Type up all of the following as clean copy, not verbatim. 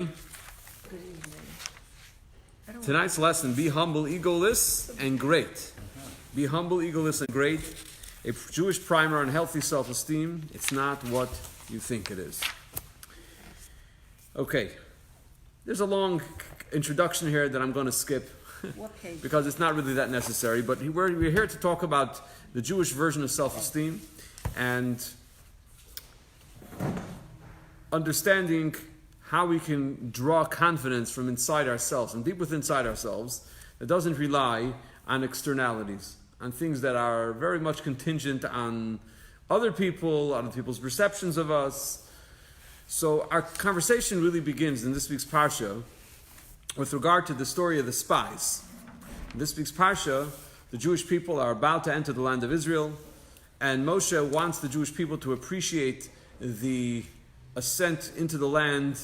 Good evening. Tonight's lesson, be humble, egoless, and great. Be humble, egoless, and great. A Jewish primer on healthy self-esteem. It's not what you think it is. Okay. There's a long introduction here that I'm going to skip because it's not really that necessary. But we're here to talk about the Jewish version of self-esteem and understanding how we can draw confidence from inside ourselves, from deep within inside ourselves, that doesn't rely on externalities, on things that are very much contingent on other people's perceptions of us. So our conversation really begins in this week's Parsha with regard to the story of the spies. In this week's Parsha, the Jewish people are about to enter the land of Israel, and Moshe wants the Jewish people to appreciate the ascent into the land,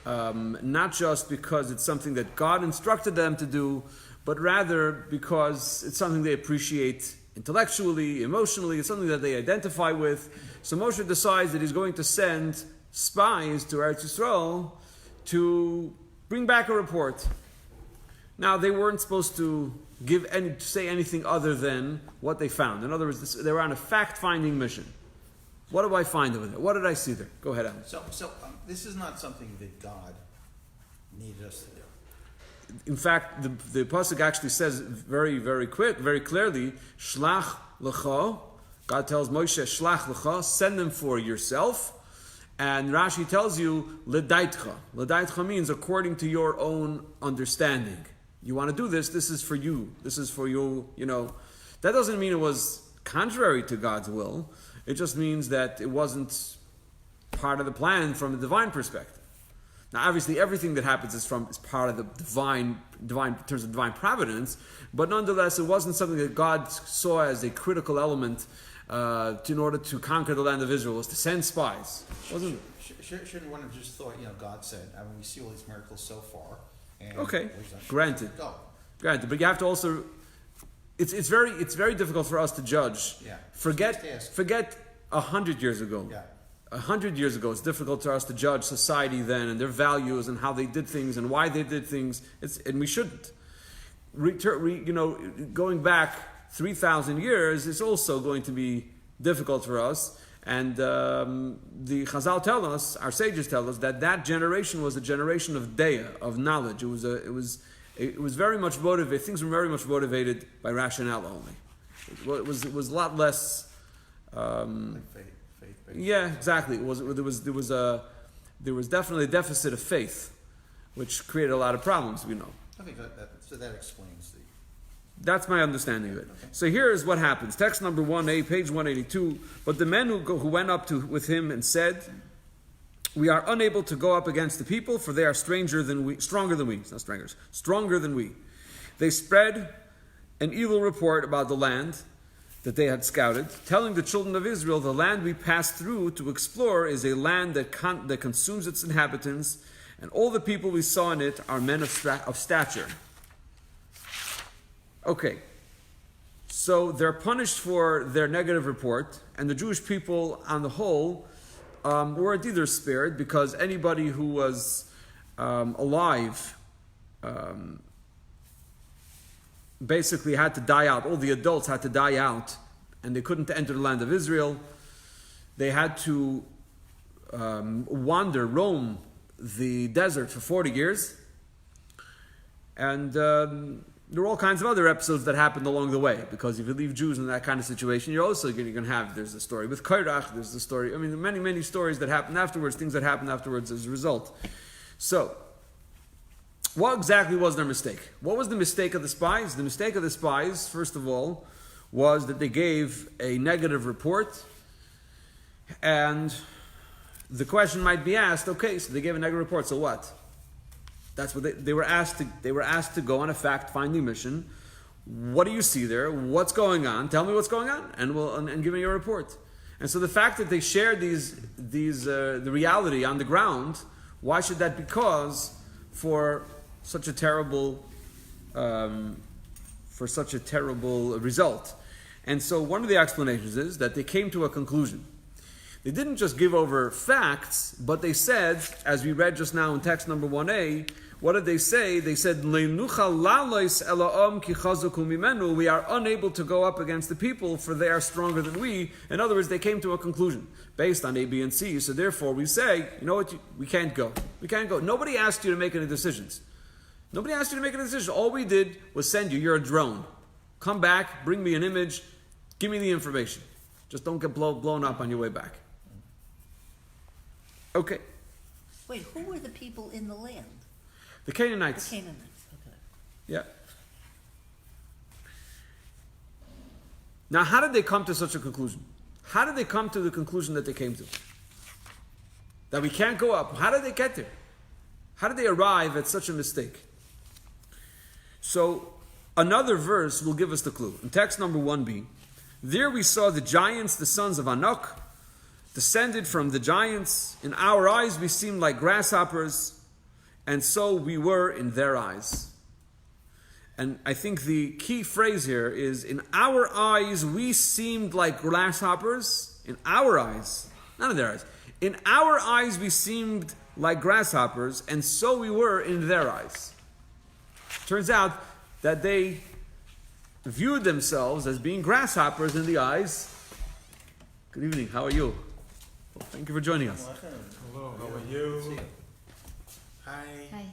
not just because it's something that God instructed them to do, but rather because it's something they appreciate intellectually, emotionally. It's something that they identify with. So Moshe decides that he's going to send spies to Eretz Yisrael to bring back a report. Now, they weren't supposed to say anything other than what they found. In other words, they were on a fact-finding mission. What do I find over there? What did I see there? Go ahead, Alan. So this is not something that God needed us to do. In fact, the pasuk actually says very clearly, Shlach lecha. God tells Moshe, Shlach lecha, send them for yourself. And Rashi tells you, ledaitcha. Ledaitcha means according to your own understanding. You want to do this, this is for you. This is for you, That doesn't mean it was contrary to God's will. It just means that it wasn't part of the plan from a divine perspective. Now, obviously, everything that happens is part of the divine in terms of divine providence, but nonetheless, it wasn't something that God saw as a critical element in order to conquer the land of Israel, was to send spies. Wasn't it? Shouldn't one have just thought, God said, we see all these miracles so far. And okay, granted. Granted, but you have to also. It's very difficult for us to judge. Yeah. Forget 100 years ago. Yeah. 100 years ago, it's difficult for us to judge society then and their values and how they did things and why they did things. And we shouldn't. Going back 3,000 years is also going to be difficult for us. And the Chazal tell us, our sages tell us, that generation was a generation of daya, of knowledge. It was very much motivated. Things were very much motivated by rationale only. It was a lot less. Like faith. Yeah, exactly. There was definitely a deficit of faith, which created a lot of problems. We know. I think that explains the. That's my understanding of it. Okay. So here is what happens. Text number 1a, page 182. But the men who went up with him and said, "We are unable to go up against the people, for they are stronger than we. Not strangers, stronger than we. They spread an evil report about the land that they had scouted, telling the children of Israel, the land we passed through to explore is a land that consumes its inhabitants, and all the people we saw in it are men of stature." Okay, so they're punished for their negative report, and the Jewish people on the whole were either spared because anybody who was alive basically had to die out. All the adults had to die out, and they couldn't enter the land of Israel. They had to roam the desert for 40 years. And there were all kinds of other episodes that happened along the way, because if you leave Jews in that kind of situation, you're also going to have, there's the story with Korach, there's the story, many stories that happened afterwards, things that happened afterwards as a result. So, what exactly was their mistake? What was the mistake of the spies? The mistake of the spies, first of all, was that they gave a negative report. And the question might be asked, okay, so they gave a negative report, so what? That's what they were asked to. They were asked to go on a fact-finding mission. What do you see there? What's going on? Tell me what's going on, and give me your report. And so the fact that they shared the reality on the ground, why should that be cause for such a terrible result? And so one of the explanations is that they came to a conclusion They didn't just give over facts, but they said, as we read just now in text number 1a, what did they say? They said, we are unable to go up against the people, for they are stronger than we. In other words, they came to a conclusion based on A, B, and C. So therefore we say, you know what, we can't go. We can't go. Nobody asked you to make any decisions. Nobody asked you to make any decisions. All we did was send you. You're a drone. Come back, bring me an image, give me the information. Just don't get blown up on your way back. Okay. Wait, who were the people in the land? The Canaanites. The Canaanites, okay. Yeah. Now, how did they come to such a conclusion? How did they come to the conclusion that they came to? That we can't go up. How did they get there? How did they arrive at such a mistake? So, another verse will give us the clue. In text number 1b, there we saw the giants, the sons of Anak, descended from the giants. In our eyes we seemed like grasshoppers, and so we were in their eyes. And I think the key phrase here is, in our eyes we seemed like grasshoppers. In our eyes, not in their eyes. In our eyes we seemed like grasshoppers, and so we were in their eyes. Turns out that they viewed themselves as being grasshoppers in the eyes. Good evening, how are you? Well, thank you for joining us. Hello, how are you? Hi. Hi.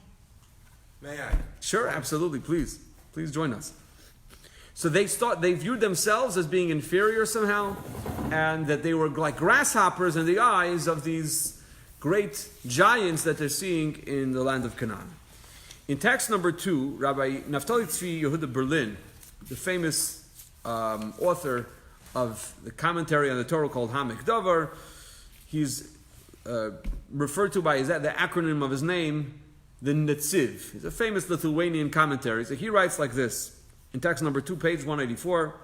May I? Sure, absolutely, please. Please join us. So they viewed themselves as being inferior somehow, and that they were like grasshoppers in the eyes of these great giants that they're seeing in the land of Canaan. In text number 2, Rabbi Naftali Tzvi Yehuda Berlin, the famous author of the commentary on the Torah called Hamek Davar, he's referred to by the acronym of his name, the Netziv. He's a famous Lithuanian commentary. So he writes like this, in text number 2, page 184,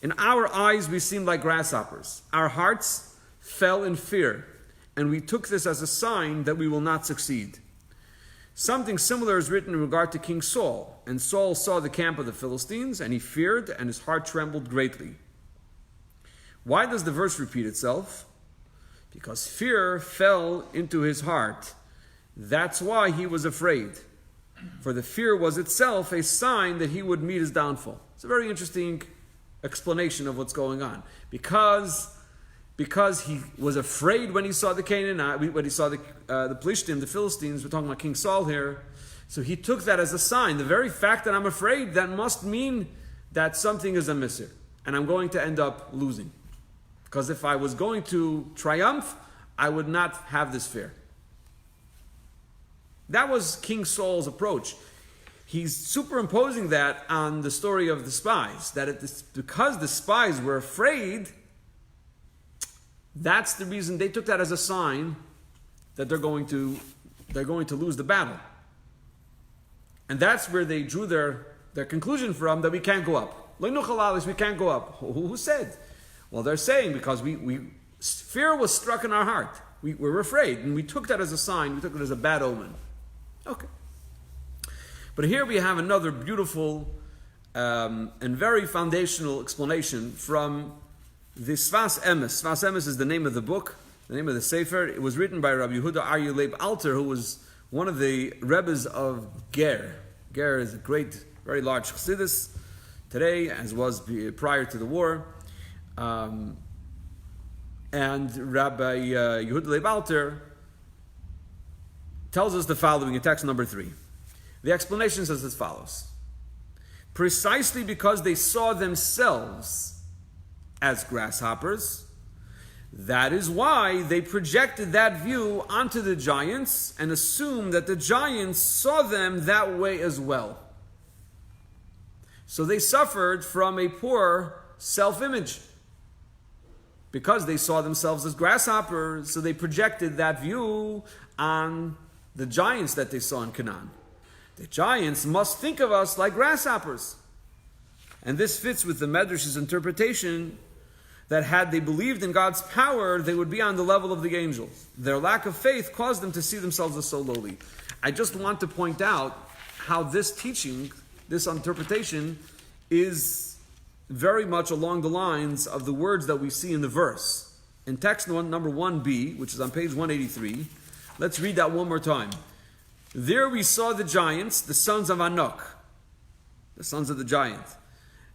in our eyes we seemed like grasshoppers. Our hearts fell in fear, and we took this as a sign that we will not succeed. Something similar is written in regard to King Saul. And Saul saw the camp of the Philistines, and he feared, and his heart trembled greatly. Why does the verse repeat itself? Because fear fell into his heart. That's why he was afraid. For the fear was itself a sign that he would meet his downfall. It's a very interesting explanation of what's going on. Because he was afraid when he saw the Canaanite, when he saw the Plishtim, the Philistines, we're talking about King Saul here, so he took that as a sign. The very fact that I'm afraid, that must mean that something is amiss here, and I'm going to end up losing. Because if I was going to triumph, I would not have this fear. That was King Saul's approach. He's superimposing that on the story of the spies, that because the spies were afraid, that's the reason they took that as a sign that they're going to lose the battle. And that's where they drew their conclusion from, that we can't go up. We can't go up. Who said? Well, they're saying because fear was struck in our heart. We were afraid, and we took that as a sign. We took it as a bad omen. Okay. But here we have another beautiful and very foundational explanation from the Sfas Emes. Sfas Emes is the name of the book, the name of the Sefer. It was written by Rabbi Yehuda Aryeh Leib Alter, who was one of the Rebbes of Ger. Ger is a great, very large Chassidus today, as was prior to the war. And Rabbi Yehuda Leib Alter tells us the following in text number 3. The explanation says as follows. Precisely because they saw themselves as grasshoppers, that is why they projected that view onto the giants and assumed that the giants saw them that way as well. So they suffered from a poor self-image. Because they saw themselves as grasshoppers, so they projected that view on the giants that they saw in Canaan. The giants must think of us like grasshoppers. And this fits with the Medrash's interpretation that had they believed in God's power, they would be on the level of the angels. Their lack of faith caused them to see themselves as so lowly. I just want to point out how this teaching, this interpretation, is very much along the lines of the words that we see in the verse. in text number 1b, which is on page 183, let's read that one more time. There we saw the giants, the sons of Anak, the sons of the giant,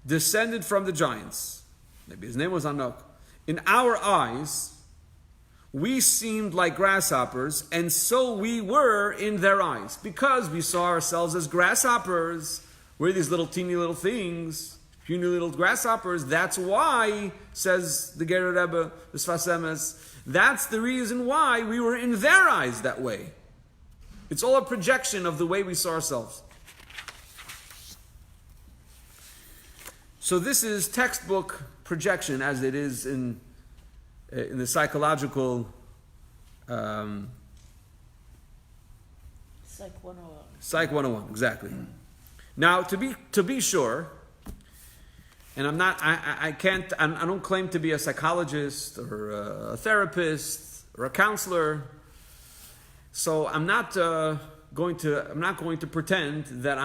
descended from the giants. Maybe his name was Anak. In our eyes, we seemed like grasshoppers, and so we were in their eyes. Because we saw ourselves as grasshoppers, we're these little teeny little things, puny little grasshoppers. That's why, says the Ger Rebbe, the Sfas Emes, that's the reason why we were in their eyes that way. It's all a projection of the way we saw ourselves. So this is textbook projection, as it is in the psychological Psych 101. Psych 101, exactly. Now, to be sure, and I don't claim to be a psychologist or a therapist or a counselor, so I'm not going to pretend that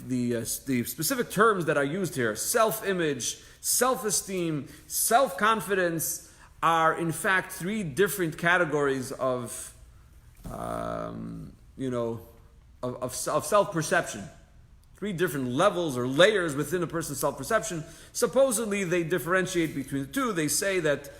the specific terms that are used here, self-image, self-esteem, self-confidence, are in fact three different categories of self-perception. Three different levels or layers within a person's self-perception. Supposedly they differentiate between the two. They say that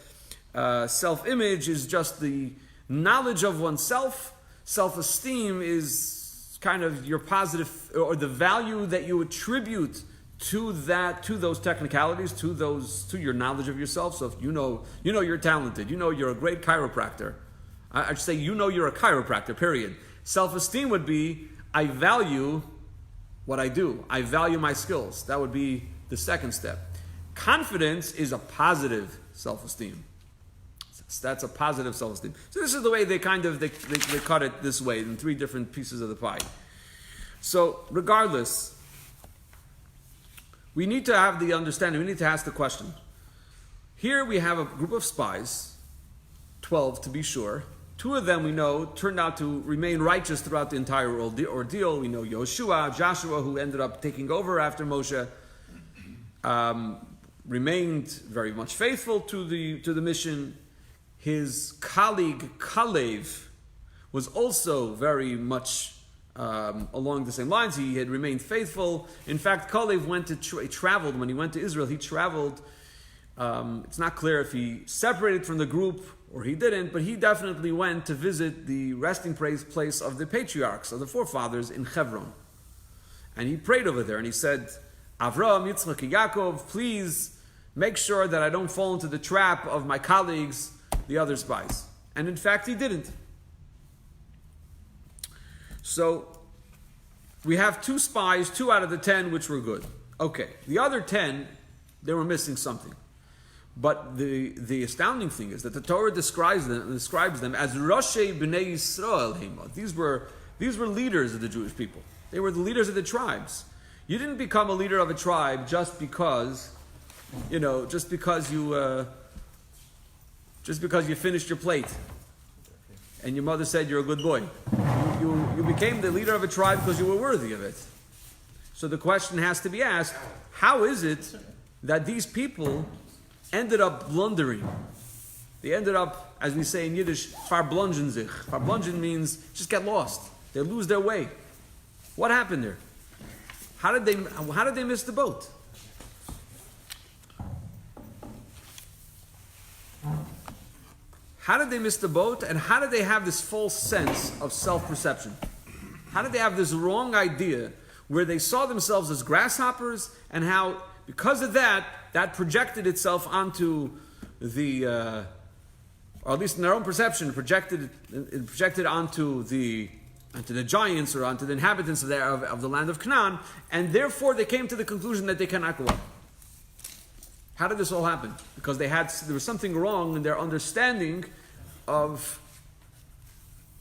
self-image is just the knowledge of oneself. Self-esteem is kind of your positive, or the value that you attribute to those technicalities, to your knowledge of yourself. So if you know you're talented, you're a great chiropractor. I should say you're a chiropractor, period. Self-esteem would be, I value what I do. I value my skills. That would be the second step. Confidence is a positive self-esteem. That's a positive self-esteem. So this is the way they cut it this way in three different pieces of the pie. So regardless, we need to have the understanding, we need to ask the question. Here we have a group of spies, 12 to be sure. Two of them we know turned out to remain righteous throughout the entire ordeal. We know Joshua, who ended up taking over after Moshe, remained very much faithful to the mission. His colleague Kalev was also very much along the same lines. He had remained faithful. In fact, Kalev traveled when he went to Israel. He traveled. It's not clear if he separated from the group or he didn't, but he definitely went to visit the resting place of the patriarchs, of the forefathers in Hebron. And he prayed over there and he said, Avraham, Yitzchak, and Yaakov, please make sure that I don't fall into the trap of my colleagues, the other spies. And in fact, he didn't. So, we have 2 spies, 2 out of the 10, which were good. Okay, the other 10, they were missing something. But the astounding thing is that the Torah describes them as Roshei B'nai Yisrael Hema. These were leaders of the Jewish people. They were the leaders of the tribes. You didn't become a leader of a tribe just because you finished your plate and your mother said you're a good boy. You became the leader of a tribe because you were worthy of it. So the question has to be asked, how is it that these people ended up blundering? They ended up, as we say in Yiddish, verblungen sich. Verblungen means just get lost. They lose their way. What happened there? How did they miss the boat? How did they miss the boat, and how did they have this false sense of self-perception? How did they have this wrong idea where they saw themselves as grasshoppers, and how, because of that projected itself onto or at least in their own perception, projected onto the giants or onto the inhabitants of the land of Canaan, and therefore they came to the conclusion that they cannot go up. How did this all happen? Because there was something wrong in their understanding of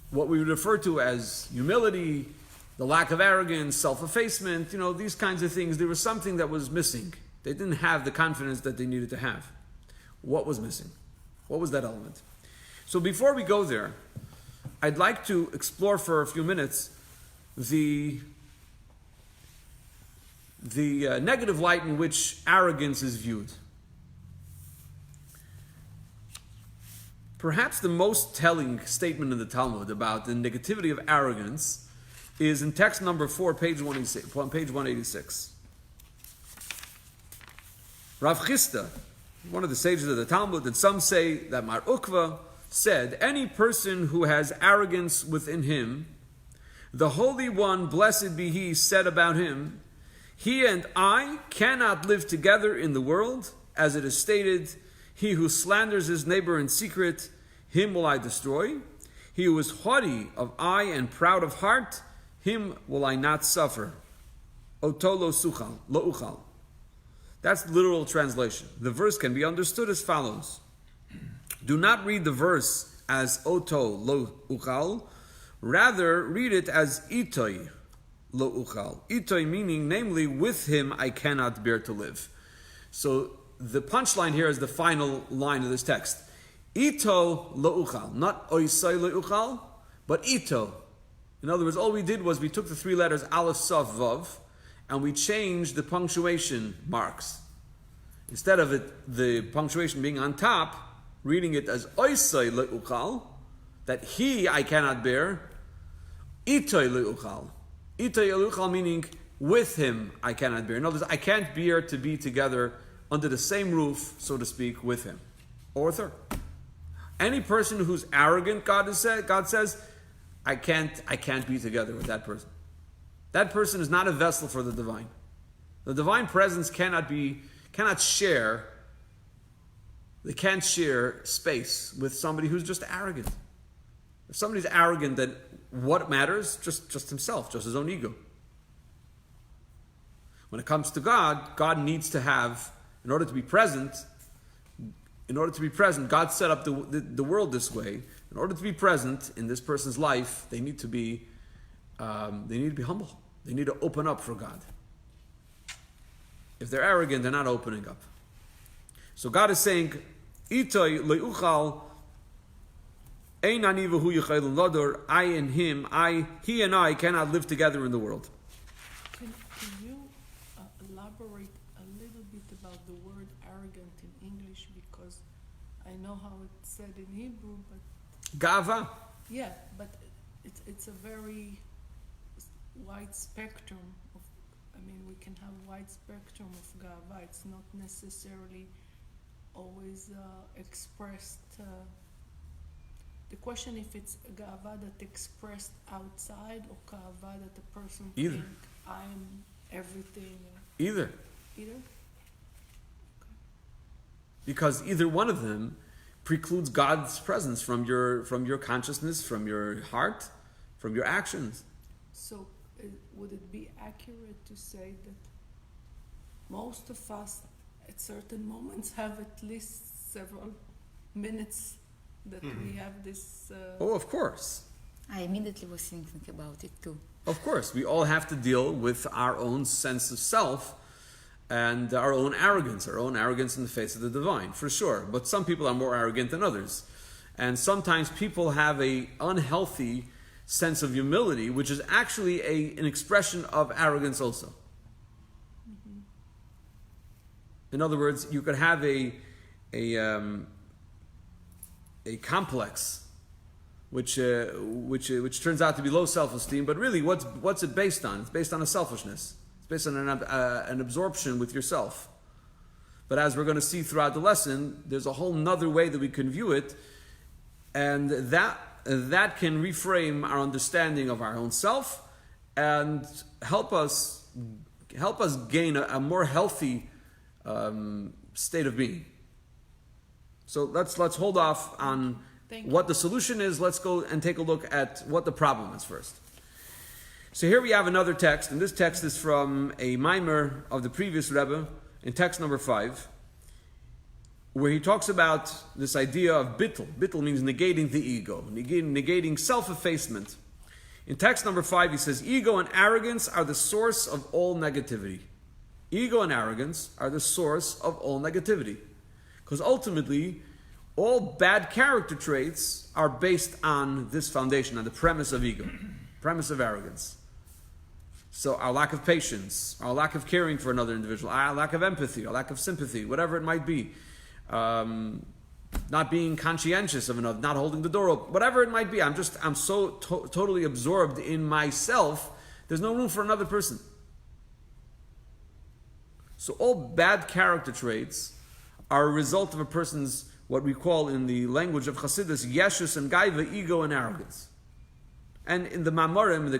what we would refer to as humility, the lack of arrogance, self-effacement, these kinds of things. There was something that was missing. They didn't have the confidence that they needed to have. What was missing? What was that element? So before we go there, I'd like to explore for a few minutes the negative light in which arrogance is viewed. Perhaps the most telling statement in the Talmud about the negativity of arrogance is in text number 4, page 186. Rav Chisda, one of the sages of the Talmud, and some say that Mar Ukva said, any person who has arrogance within him, the Holy One, blessed be He, said about him, he and I cannot live together in the world, as it is stated, he who slanders his neighbor in secret, him will I destroy. He who is haughty of eye and proud of heart, him will I not suffer. Oto lo suchal, lo uchal. That's the literal translation. The verse can be understood as follows. Do not read the verse as Oto lo uchal, rather read it as Itoi lo uchal. Itoi meaning, namely, with him I cannot bear to live. So the punchline here is the final line of this text. Ito lo uchal, not oisai lo uchal, but ito. In other words, all we did was we took the three letters aleph, saf, vav, and we changed the punctuation marks. Instead of the punctuation being on top, reading it as oisai lo uchal, that he I cannot bear, itoi lo uchal. Itoi lo uchal meaning with him I cannot bear. In other words, I can't bear to be together under the same roof, so to speak, with him or with her. Any person who's arrogant, God says, I can't be together with that person. That person is not a vessel for the divine. The divine presence cannot share. They can't share space with somebody who's just arrogant. If somebody's arrogant, then what matters? Just himself, just his own ego. When it comes to God, God needs to have, in order to be present, God set up the world this way. In order to be present in this person's life, they need to be humble. They need to open up for God. If they're arrogant, they're not opening up. So God is saying, Itoi leuchal ein ani v'hu yichayil lador. I and him, he and I cannot live together in the world. Can you elaborate a little bit about the word arrogant in English, because I know how it's said in Hebrew, but Gava. yeah, but it's a very wide spectrum of. I mean, we can have wide spectrum of gava. It's not necessarily always expressed. The question if it's gava that expressed outside or gava that the person Either. think I'm everything. Either. Either. Because either one of them precludes God's presence from your consciousness, from your heart, from your actions. So, would it be accurate to say that most of us at certain moments have at least several minutes that we have this... Oh, of course. I immediately was thinking about it too. Of course. We all have to deal with our own sense of self and our own arrogance in the face of the divine, for sure. But some people are more arrogant than others. And sometimes people have an unhealthy sense of humility, which is actually an expression of arrogance also. Mm-hmm. In other words, you could have a complex which turns out to be low self-esteem, but really what's it based on? It's based on a selfishness. It's based on an absorption with yourself. But as we're going to see throughout the lesson, there's a whole nother way that we can view it, and that can reframe our understanding of our own self and help us gain a more healthy state of being. So let's hold off on what the solution is. Let's go and take a look at what the problem is first. So here we have another text, and this text is from a mimer of the previous Rebbe in text number 5, where he talks about this idea of bittul. Bittul means negating the ego, negating self-effacement. In text number 5, he says, ego and arrogance are the source of all negativity. Ego and arrogance are the source of all negativity. Because ultimately, all bad character traits are based on this foundation, on the premise of ego, premise of arrogance. So our lack of patience, our lack of caring for another individual, our lack of empathy, our lack of sympathy, whatever it might be, not being conscientious of enough, not holding the door open, whatever it might be. I'm so totally absorbed in myself, there's no room for another person. So all bad character traits are a result of a person's, what we call in the language of Chassidus, yeshus and gaiva, ego and arrogance. And in the Mamorim, the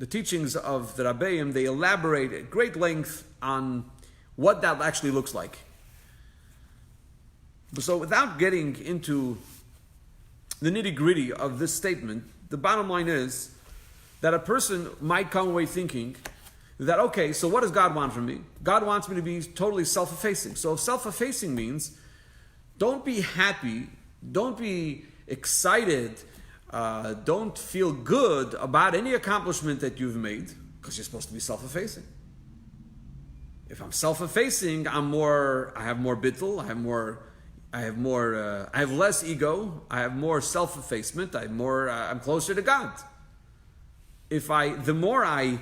teachings of the Rabbeim, they elaborate at great length on what that actually looks like. So without getting into the nitty-gritty of this statement, the bottom line is that a person might come away thinking that, okay, so what does God want from me? God wants me to be totally self-effacing. So if self-effacing means don't be happy, don't be excited, don't feel good about any accomplishment that you've made, because you're supposed to be self-effacing. If I'm self-effacing, I have more bittul, I have less ego, I have more self-effacement, I'm closer to God. The more I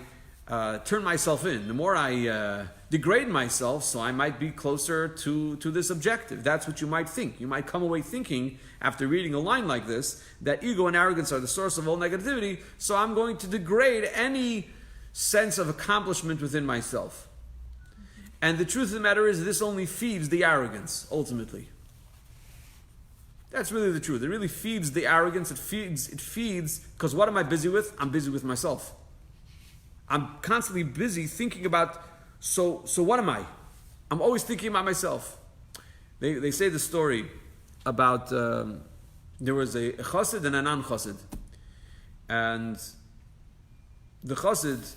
turn myself in, the more I degrade myself, so I might be closer to this objective. That's what you might think. You might come away thinking, after reading a line like this, that ego and arrogance are the source of all negativity, so I'm going to degrade any sense of accomplishment within myself. And the truth of the matter is, this only feeds the arrogance, ultimately. That's really the truth. It really feeds the arrogance. It feeds, because what am I busy with? I'm busy with myself. I'm constantly busy thinking about, so what am I? I'm always thinking about myself. They say the story about, there was a chassid and a non-chassid. And the chassid,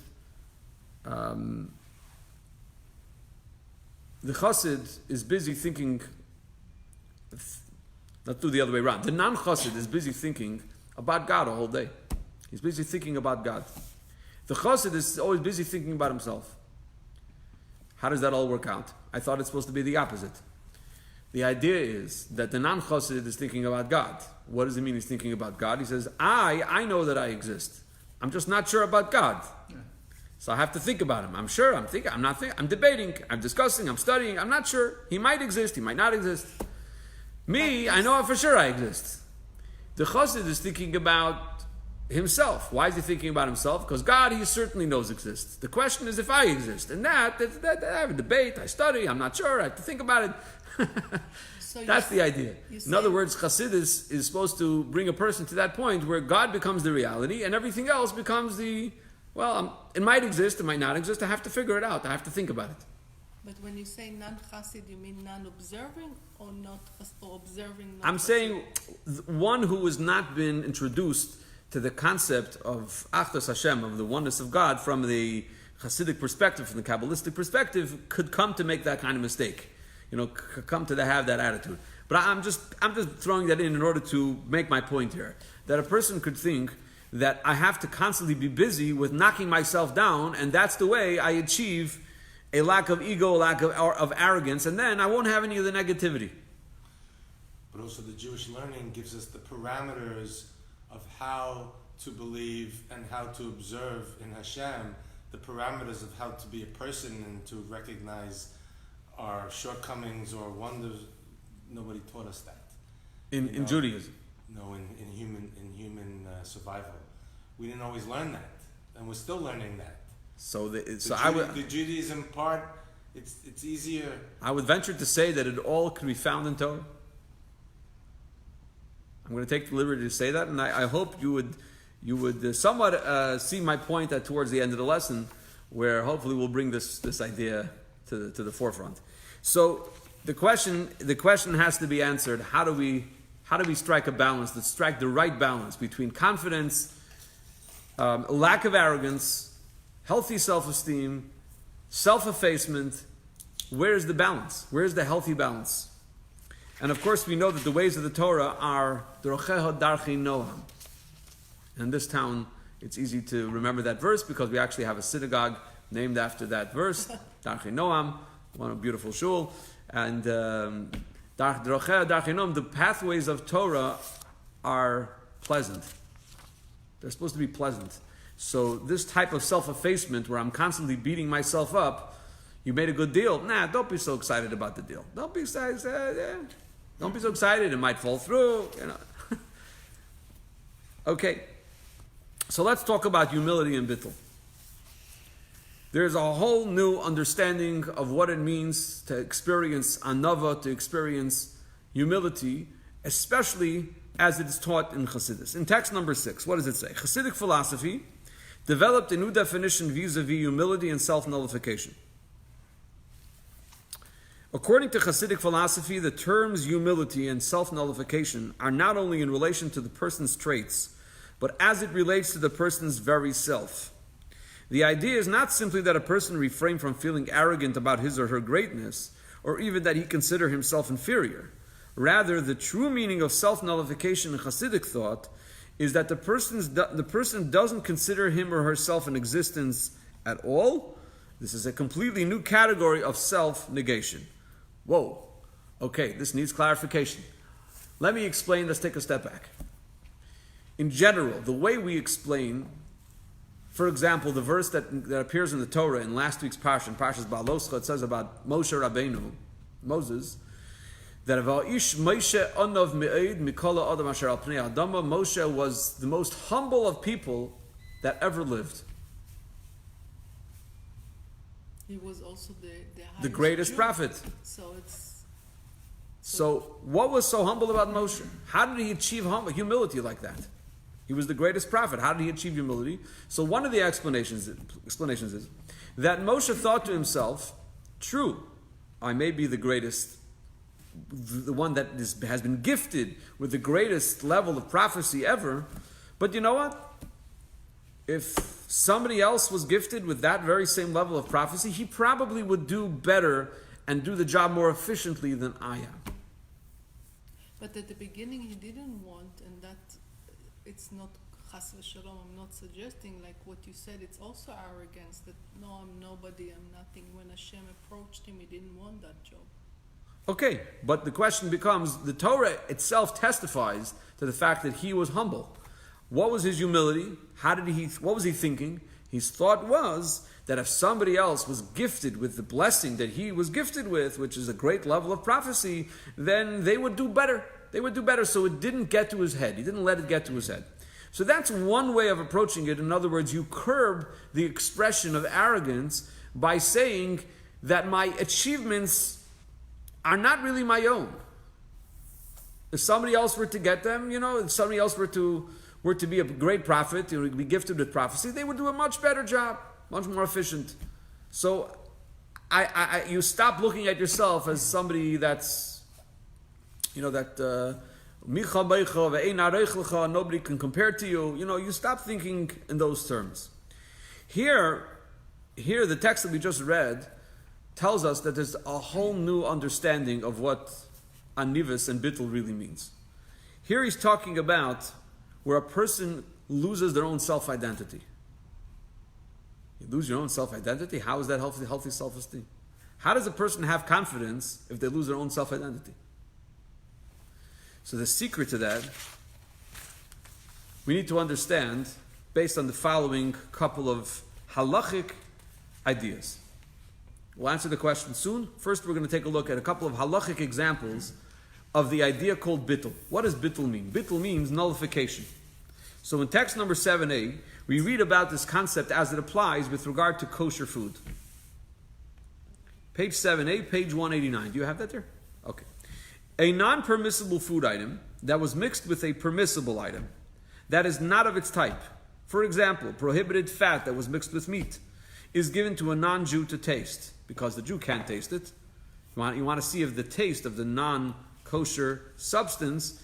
is busy thinking, let's do the other way around. The non-chassid is busy thinking about God a whole day. He's busy thinking about God. The chassid is always busy thinking about himself. How does that all work out? I thought it's supposed to be the opposite. The idea is that the non-chassid is thinking about God. What does it mean he's thinking about God? He says, I know that I exist. I'm just not sure about God. Yeah. So I have to think about him. I'm sure, I'm thinking, I'm not thinking, I'm debating, I'm discussing, I'm studying, I'm not sure. He might exist, he might not exist. Me, I know for sure I exist. The chassid is thinking about himself. Why is he thinking about himself? Because God, he certainly knows exists. The question is if I exist. And that I have a debate, I study, I'm not sure, I have to think about it. So that's the idea. In other words, Chassidus is supposed to bring a person to that point where God becomes the reality and everything else becomes it might exist, it might not exist, I have to figure it out, I have to think about it. But when you say non-chassid, you mean non-observing or observing? I'm saying one who has not been introduced to the concept of Achdus Hashem, of the oneness of God, from the Hasidic perspective, from the Kabbalistic perspective, could come to make that kind of mistake. Come to have that attitude. But I'm just throwing that in order to make my point here. That a person could think that I have to constantly be busy with knocking myself down, and that's the way I achieve a lack of ego, a lack of arrogance, and then I won't have any of the negativity. But also the Jewish learning gives us the parameters of how to believe and how to observe in Hashem, the parameters of how to be a person and to recognize our shortcomings or wonders. Nobody taught us that. In Judaism? No, in human survival. We didn't always learn that, and we're still learning that. The Judaism part, it's easier. I would venture to say that it all can be found in Torah. I'm going to take the liberty to say that, and I hope you would somewhat see my point towards the end of the lesson, where hopefully we'll bring this idea to the forefront. So the question has to be answered: how do we strike a balance? Let's strike the right balance between confidence, lack of arrogance, healthy self-esteem, self-effacement. Where's the balance? Where's the healthy balance? And of course, we know that the ways of the Torah are Dorocheha Darchi Noam. In this town, it's easy to remember that verse because we actually have a synagogue named after that verse, Darchi Noam, one of beautiful shul. And Dorocheha Darchi Noam, the pathways of Torah are pleasant. They're supposed to be pleasant. So this type of self-effacement where I'm constantly beating myself up, You made a good deal. Nah, don't be so excited about the deal. Don't be excited. Don't be so excited. It might fall through. Okay. So let's talk about humility and bittul. There's a whole new understanding of what it means to experience anava, to experience humility, especially as it is taught in Chassidus. In text number 6, what does it say? Chassidic philosophy developed a new definition vis-a-vis humility and self-nullification. According to Chassidic philosophy, the terms humility and self-nullification are not only in relation to the person's traits, but as it relates to the person's very self. The idea is not simply that a person refrain from feeling arrogant about his or her greatness, or even that he consider himself inferior. Rather, the true meaning of self-nullification in Hasidic thought is that the person doesn't consider him or herself in existence at all. This is a completely new category of self-negation. Whoa. Okay, this needs clarification. Let me explain. Let's take a step back. In general, the way we explain, for example, the verse that appears in the Torah in last week's Parshas Shlach, it says about Moshe Rabbeinu, Moses, that Moshe was the most humble of people that ever lived. He was also the greatest Jew. prophet. So what was so humble about Moshe? How did he achieve humility like that? He was the greatest prophet. How did he achieve humility? So one of the explanations is that Moshe thought to himself, true, I may be the greatest, the one that has been gifted with the greatest level of prophecy ever, but you know what? If somebody else was gifted with that very same level of prophecy, he probably would do better and do the job more efficiently than I am. But at the beginning he didn't want, and that it's not chas v'shalom. I'm not suggesting like what you said. It's also arrogance that no, I'm nobody, I'm nothing. When Hashem approached him, he didn't want that job. Okay, but the question becomes: the Torah itself testifies to the fact that he was humble. What was his humility? What was he thinking? His thought was that if somebody else was gifted with the blessing that he was gifted with, which is a great level of prophecy, then they would do better. They would do better. So it didn't get to his head. He didn't let it get to his head. So that's one way of approaching it. In other words, you curb the expression of arrogance by saying that my achievements are not really my own. If somebody else were to get them, if somebody else were to be a great prophet, be gifted with prophecy, they would do a much better job, much more efficient. So you stop looking at yourself as somebody that's, nobody can compare to you. You stop thinking in those terms. Here, the text that we just read tells us that there's a whole new understanding of what anivus and bittul really means. Here he's talking about where a person loses their own self-identity. You lose your own self-identity? How is that healthy self-esteem? How does a person have confidence if they lose their own self-identity? So the secret to that, we need to understand based on the following couple of halachic ideas. We'll answer the question soon. First, we're going to take a look at a couple of halachic examples of the idea called bittul. What does bittul mean? Bittul means nullification. So in text number 7a, we read about this concept as it applies with regard to kosher food. Page 7a, page 189. Do you have that there? Okay. A non-permissible food item that was mixed with a permissible item that is not of its type. For example, prohibited fat that was mixed with meat is given to a non-Jew to taste because the Jew can't taste it. You want to see if the taste of the non-kosher substance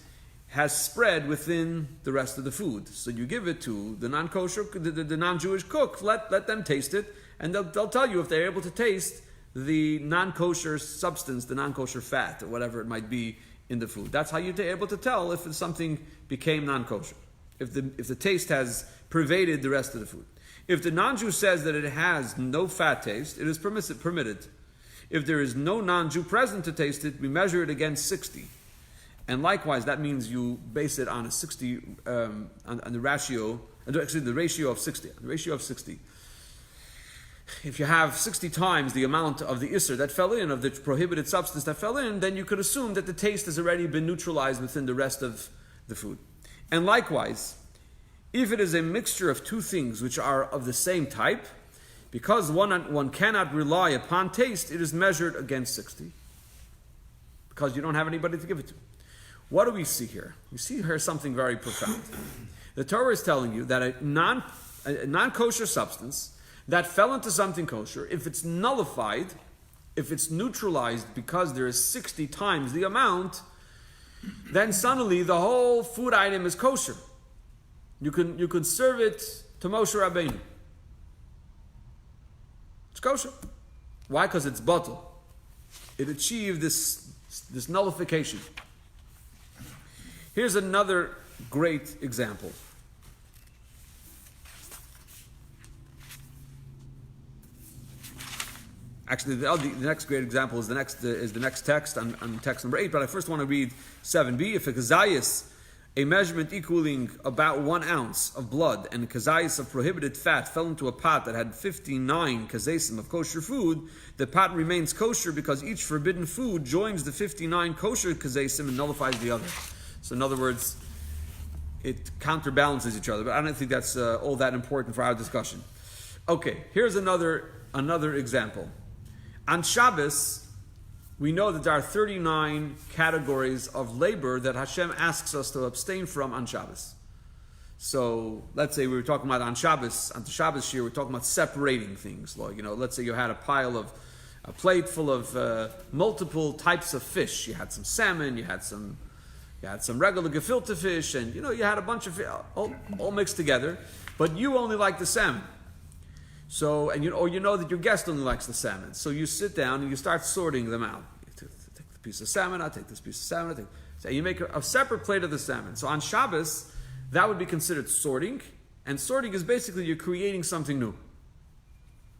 has spread within the rest of the food. So you give it to the non-kosher, the non-Jewish cook. Let them taste it, and they'll tell you if they're able to taste the non-kosher substance, the non-kosher fat, or whatever it might be in the food. That's how you're able to tell if something became non-kosher, if the taste has pervaded the rest of the food. If the non-Jew says that it has no fat taste, it is permitted. If there is no non-Jew present to taste it, we measure it against 60. And likewise, that means you base it on a 60, on the ratio, actually the ratio of 60. The ratio of 60. if you have 60 times the amount of the isser that fell in, of the prohibited substance that fell in, then you could assume that the taste has already been neutralized within the rest of the food. And likewise, if it is a mixture of two things which are of the same type, because one cannot rely upon taste, it is measured against 60. Because you don't have anybody to give it to. What do we see here? We see here something very profound. The Torah is telling you that a non-kosher substance that fell into something kosher, if it's nullified, if it's neutralized because there is 60 times the amount, then suddenly the whole food item is kosher. You can serve it to Moshe Rabbeinu. It's kosher. Why? Because it's bottle. It achieved this nullification. Here's another great example. Actually, the next great example is the next text on text number 8. But I first want to read 7b. If a kazayas, a measurement equaling about 1 ounce of blood, and a kazayas of prohibited fat fell into a pot that had 59 kazasim of kosher food, the pot remains kosher because each forbidden food joins the 59 kosher kazasim and nullifies the other. So in other words, it counterbalances each other. But I don't think that's all that important for our discussion. Okay, here's another example. On Shabbos, we know that there are 39 categories of labor that Hashem asks us to abstain from on Shabbos. So let's say we were talking about on the Shabbos year, we're talking about separating things. Like, let's say you had a plate full of multiple types of fish. You had some salmon, you had some regular gefilte fish, and you had a bunch of all mixed together. But you only like the salmon. So, or you know that your guest only likes the salmon. So you sit down and you start sorting them out. You take the piece of salmon, I take this piece of salmon, so you make a separate plate of the salmon. So on Shabbos, that would be considered sorting. And sorting is basically you're creating something new.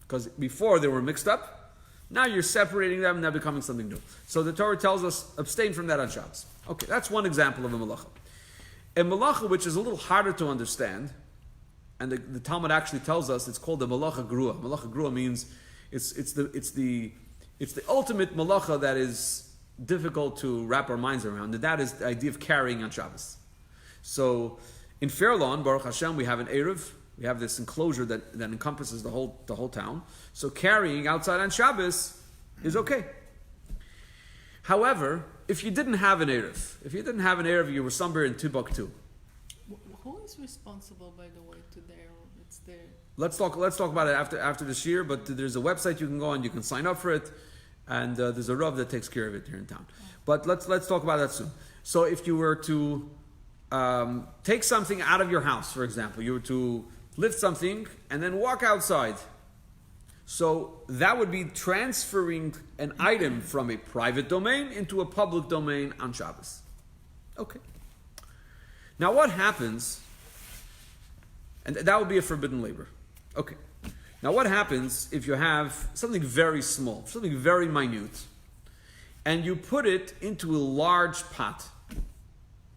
Because before they were mixed up, now you're separating them and they're becoming something new. So the Torah tells us, abstain from that on Shabbos. Okay, that's one example of a malacha. A malacha which is a little harder to understand, and the Talmud actually tells us it's called the malacha grua. Malacha grua means it's the ultimate malacha that is difficult to wrap our minds around, and that is the idea of carrying on Shabbos. So in Fairlawn, Baruch Hashem, we have an Erev. We have this enclosure that encompasses the whole town. So carrying outside on Shabbos is okay. However, if you didn't have an Erev, you were somewhere in Timbuktu. Who is responsible, by the way, to their? Let's talk about it after this year. But there's a website you can go on. You can sign up for it, and there's a Rav that takes care of it here in town. But let's talk about that soon. So if you were to take something out of your house, for example, you were to lift something and then walk outside. So that would be transferring an item from a private domain into a public domain on Shabbos. Okay. Now what happens, and that would be a forbidden labor. Okay. Now what happens if you have something very small, something very minute, and you put it into a large pot?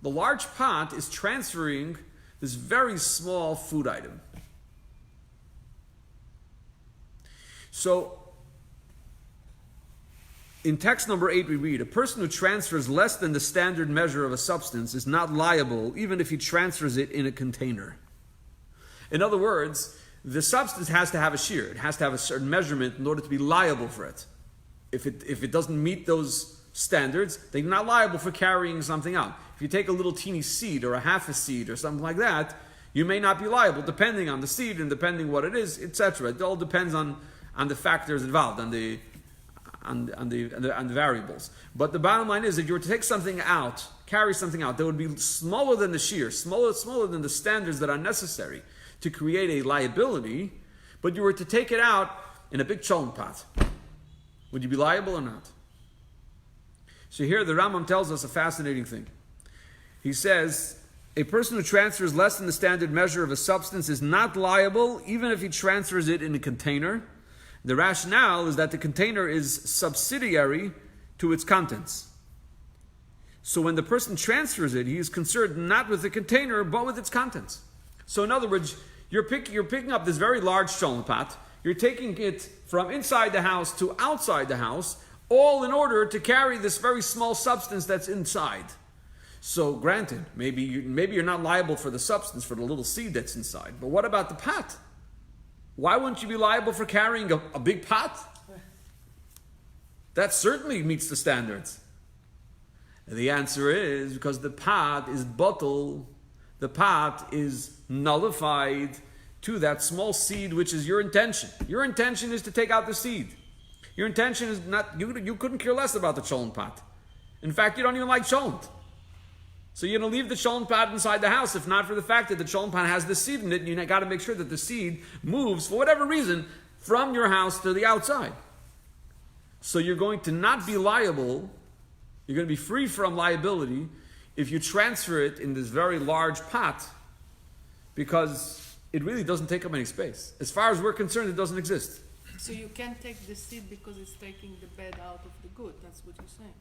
The large pot is transferring this very small food item. So, in text number 8 we read, a person who transfers less than the standard measure of a substance is not liable even if he transfers it in a container. In other words, the substance has to have a shear. It has to have a certain measurement in order to be liable for it. If it doesn't meet those standards, then you're not liable for carrying something out. If you take a little teeny seed or a half a seed or something like that, you may not be liable depending on the seed and depending what it is, etc. It all depends on the factors involved, on the variables. But the bottom line is, if you were to take something out, carry something out, that would be smaller than the shear, smaller than the standards that are necessary to create a liability, but you were to take it out in a big cholent pot. Would you be liable or not? So here the Rambam tells us a fascinating thing. He says, a person who transfers less than the standard measure of a substance is not liable even if he transfers it in a container. The rationale is that the container is subsidiary to its contents. So when the person transfers it, he is concerned not with the container, but with its contents. So in other words, you're picking up this very large cholent pot, You're taking it from inside the house to outside the house, all in order to carry this very small substance that's inside. So granted, maybe you're not liable for the substance, for the little seed that's inside. But what about the pot? Why wouldn't you be liable for carrying a big pot? That certainly meets the standards. And the answer is because the pot is bottle, the pot is nullified to that small seed, which is your intention. Your intention is to take out the seed. Your intention is not, you couldn't care less about the cholent pot. In fact, you don't even like cholent. So you're going to leave the cholent pot inside the house, if not for the fact that the cholent pot has the seed in it, and you got to make sure that the seed moves, for whatever reason, from your house to the outside. So you're going to not be liable, you're going to be free from liability if you transfer it in this very large pot, because it really doesn't take up any space. As far as we're concerned, it doesn't exist. So you can't take the seed because it's taking the bad out of the good. That's what you're saying.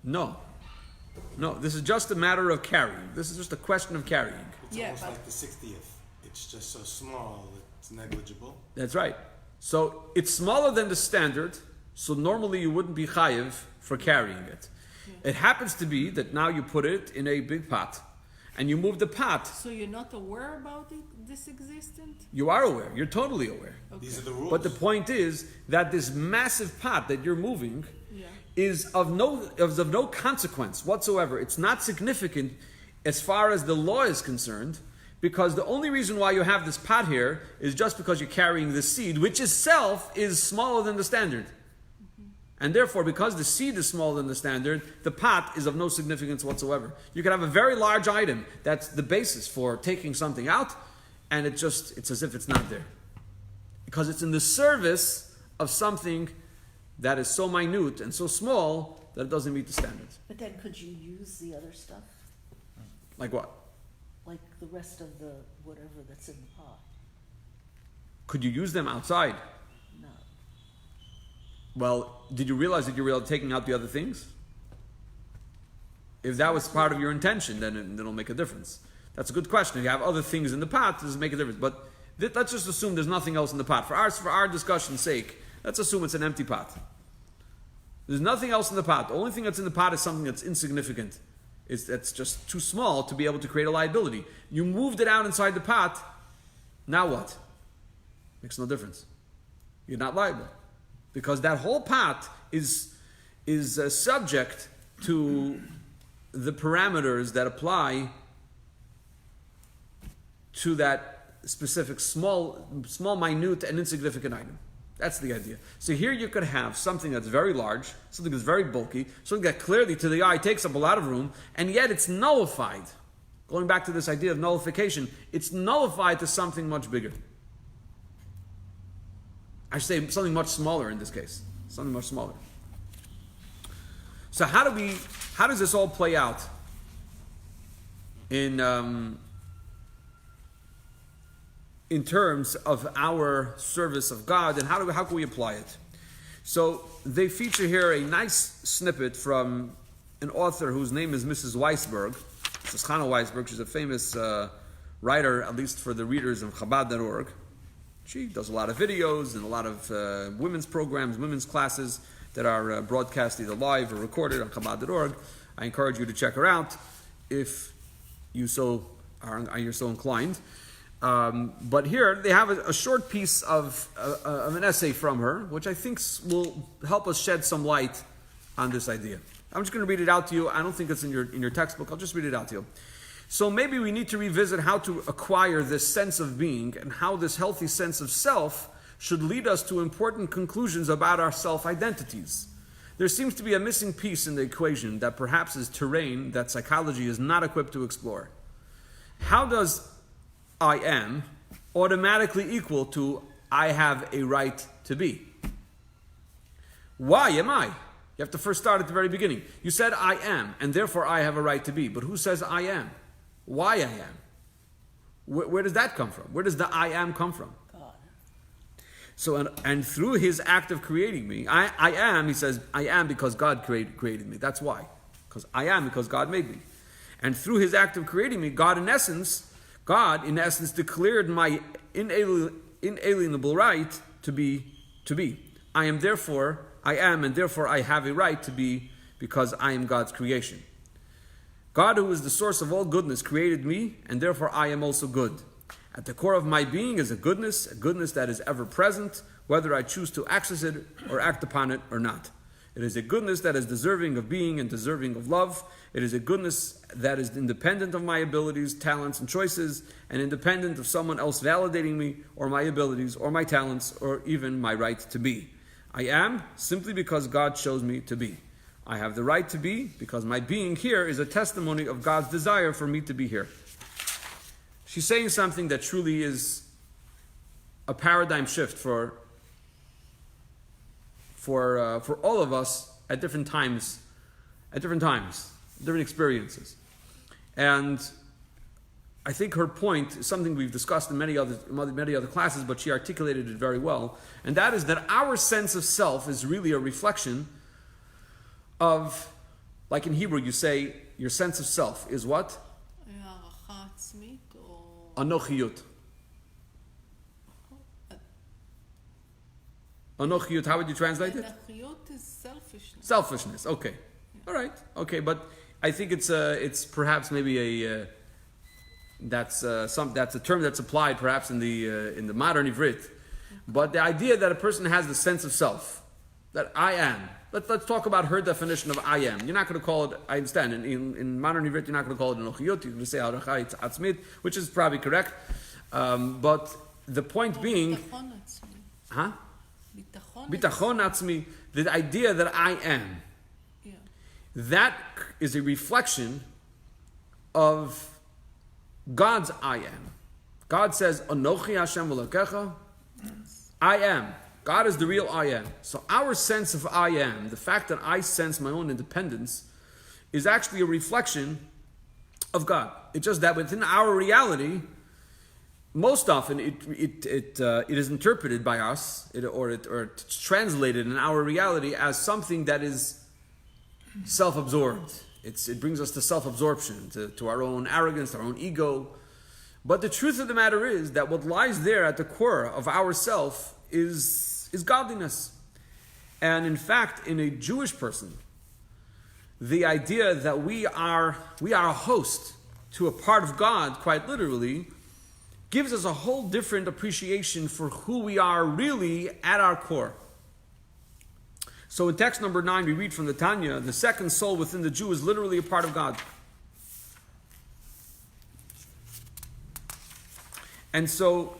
No, this is just a matter of carrying. This is just a question of carrying. It's Yeah, almost but- like the 60th. It's just so small, it's negligible. That's right. So it's smaller than the standard, so normally you wouldn't be chayiv for carrying it. It happens to be that now you put it in a big pot, and you move the pot. So you're not aware about it, this existent? You are aware. You're totally aware. Okay. These are the rules. But the point is that this massive pot that you're moving Yeah. is of no consequence whatsoever. It's not significant as far as the law is concerned, because the only reason why you have this pot here is just because you're carrying this seed, which itself is smaller than the standard. And therefore, because the seed is smaller than the standard, the pot is of no significance whatsoever. You can have a very large item that's the basis for taking something out, and it's as if it's not there. Because it's in the service of something that is so minute and so small that it doesn't meet the standards. But then could you use the other stuff? Like what? Like the rest of the whatever that's in the pot? Could you use them outside? No. Well, did you realize that you were taking out the other things? If that was part of your intention, then it'll make a difference. That's a good question. If you have other things in the pot, does it make a difference? But let's just assume there's nothing else in the pot. For our discussion's sake, let's assume it's an empty pot. There's nothing else in the pot. The only thing that's in the pot is something that's insignificant. That's just too small to be able to create a liability. You moved it out inside the pot, now what? Makes no difference. You're not liable. Because that whole pot is subject to the parameters that apply to that specific small, minute, and insignificant item. That's the idea. So here you could have something that's very large, something that's very bulky, something that clearly to the eye takes up a lot of room, and yet it's nullified. Going back to this idea of nullification, it's nullified to something much bigger. I should say something much smaller in this case. Something much smaller. So how does this all play out in terms of our service of God, and how can we apply it? So they feature here a nice snippet from an author whose name is Mrs. Weisberg. This is Chana Weisberg. She's a famous writer, at least for the readers of Chabad.org. She does a lot of videos and a lot of women's programs, women's classes that are broadcast either live or recorded on Chabad.org. I encourage you to check her out if you're so inclined. But here they have a short piece of an essay from her, which I think will help us shed some light on this idea. I'm just going to read it out to you. I don't think it's in your textbook. I'll just read it out to you. So maybe we need to revisit how to acquire this sense of being and how this healthy sense of self should lead us to important conclusions about our self-identities. There seems to be a missing piece in the equation that perhaps is terrain that psychology is not equipped to explore. How does I am automatically equal to I have a right to be? Why am I? You have to first start at the very beginning. You said I am, and therefore I have a right to be. But who says I am? Why I am? Where does that come from? Where does the I am come from? God. So, and through his act of creating me, I am, he says, I am because God created me. That's why. Because I am because God made me. And through his act of creating me, God in essence declared my inalienable right to be to be. I am, and therefore I have a right to be, because I am God's creation. God, who is the source of all goodness, created me, and therefore I am also good. At the core of my being is a goodness that is ever present, whether I choose to access it or act upon it or not. It is a goodness that is deserving of being and deserving of love. It is a goodness that is independent of my abilities, talents, and choices, and independent of someone else validating me, or my abilities, or my talents, or even my right to be. I am simply because God chose me to be. I have the right to be because my being here is a testimony of God's desire for me to be here. She's saying something that truly is a paradigm shift for all of us at different times, different experiences. And I think her point is something we've discussed in many other classes, but she articulated it very well. And that is that our sense of self is really a reflection of, like in Hebrew you say, your sense of self is what? הערכה עצמית או... Anochiyut. Anochiyut, how would you translate it? Anochiyut is selfishness. Selfishness, okay. All right, okay, but I think it's perhaps maybe that's a term that's applied perhaps in the modern Ivrit. But the idea that a person has the sense of self, that I am. Let's talk about her definition of I am. You're not going to call it, I understand, in modern Ivrit you're not going to call it Anochiyut, you're going to say Arachai Atzmit, which is probably correct. But the point being... ביטחון עצמי. Huh? ביטחון Bitachon Atzmi, the idea that I am. Yeah. That is a reflection of God's I am. God says, Anochi Hashem Elokecha, I am. God is the real I am. So our sense of I am, the fact that I sense my own independence, is actually a reflection of God. It's just that within our reality, most often it is interpreted by us, or it's translated in our reality as something that is self-absorbed. It brings us to self-absorption, to our own arrogance, our own ego. But the truth of the matter is that what lies there at the core of ourself is godliness. And in fact, in a Jewish person, the idea that we are a host to a part of God, quite literally, gives us a whole different appreciation for who we are really at our core. So in text number 9, we read from the Tanya, the second soul within the Jew is literally a part of God. And so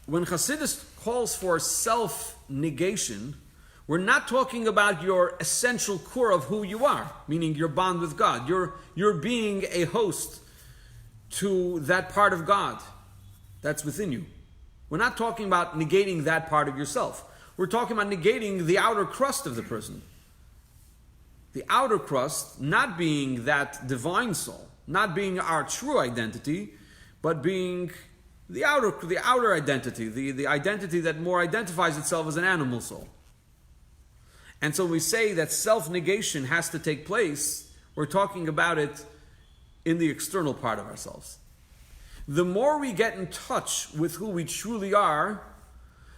when Chassidus calls for self-negation, we're not talking about your essential core of who you are, meaning your bond with God. You're being a host to that part of God that's within you. We're not talking about negating that part of yourself. We're talking about negating the outer crust of the person. The outer crust not being that divine soul, not being our true identity, but being the outer identity, the identity that more identifies itself as an animal soul. And so we say that self-negation has to take place, we're talking about it in the external part of ourselves. The more we get in touch with who we truly are,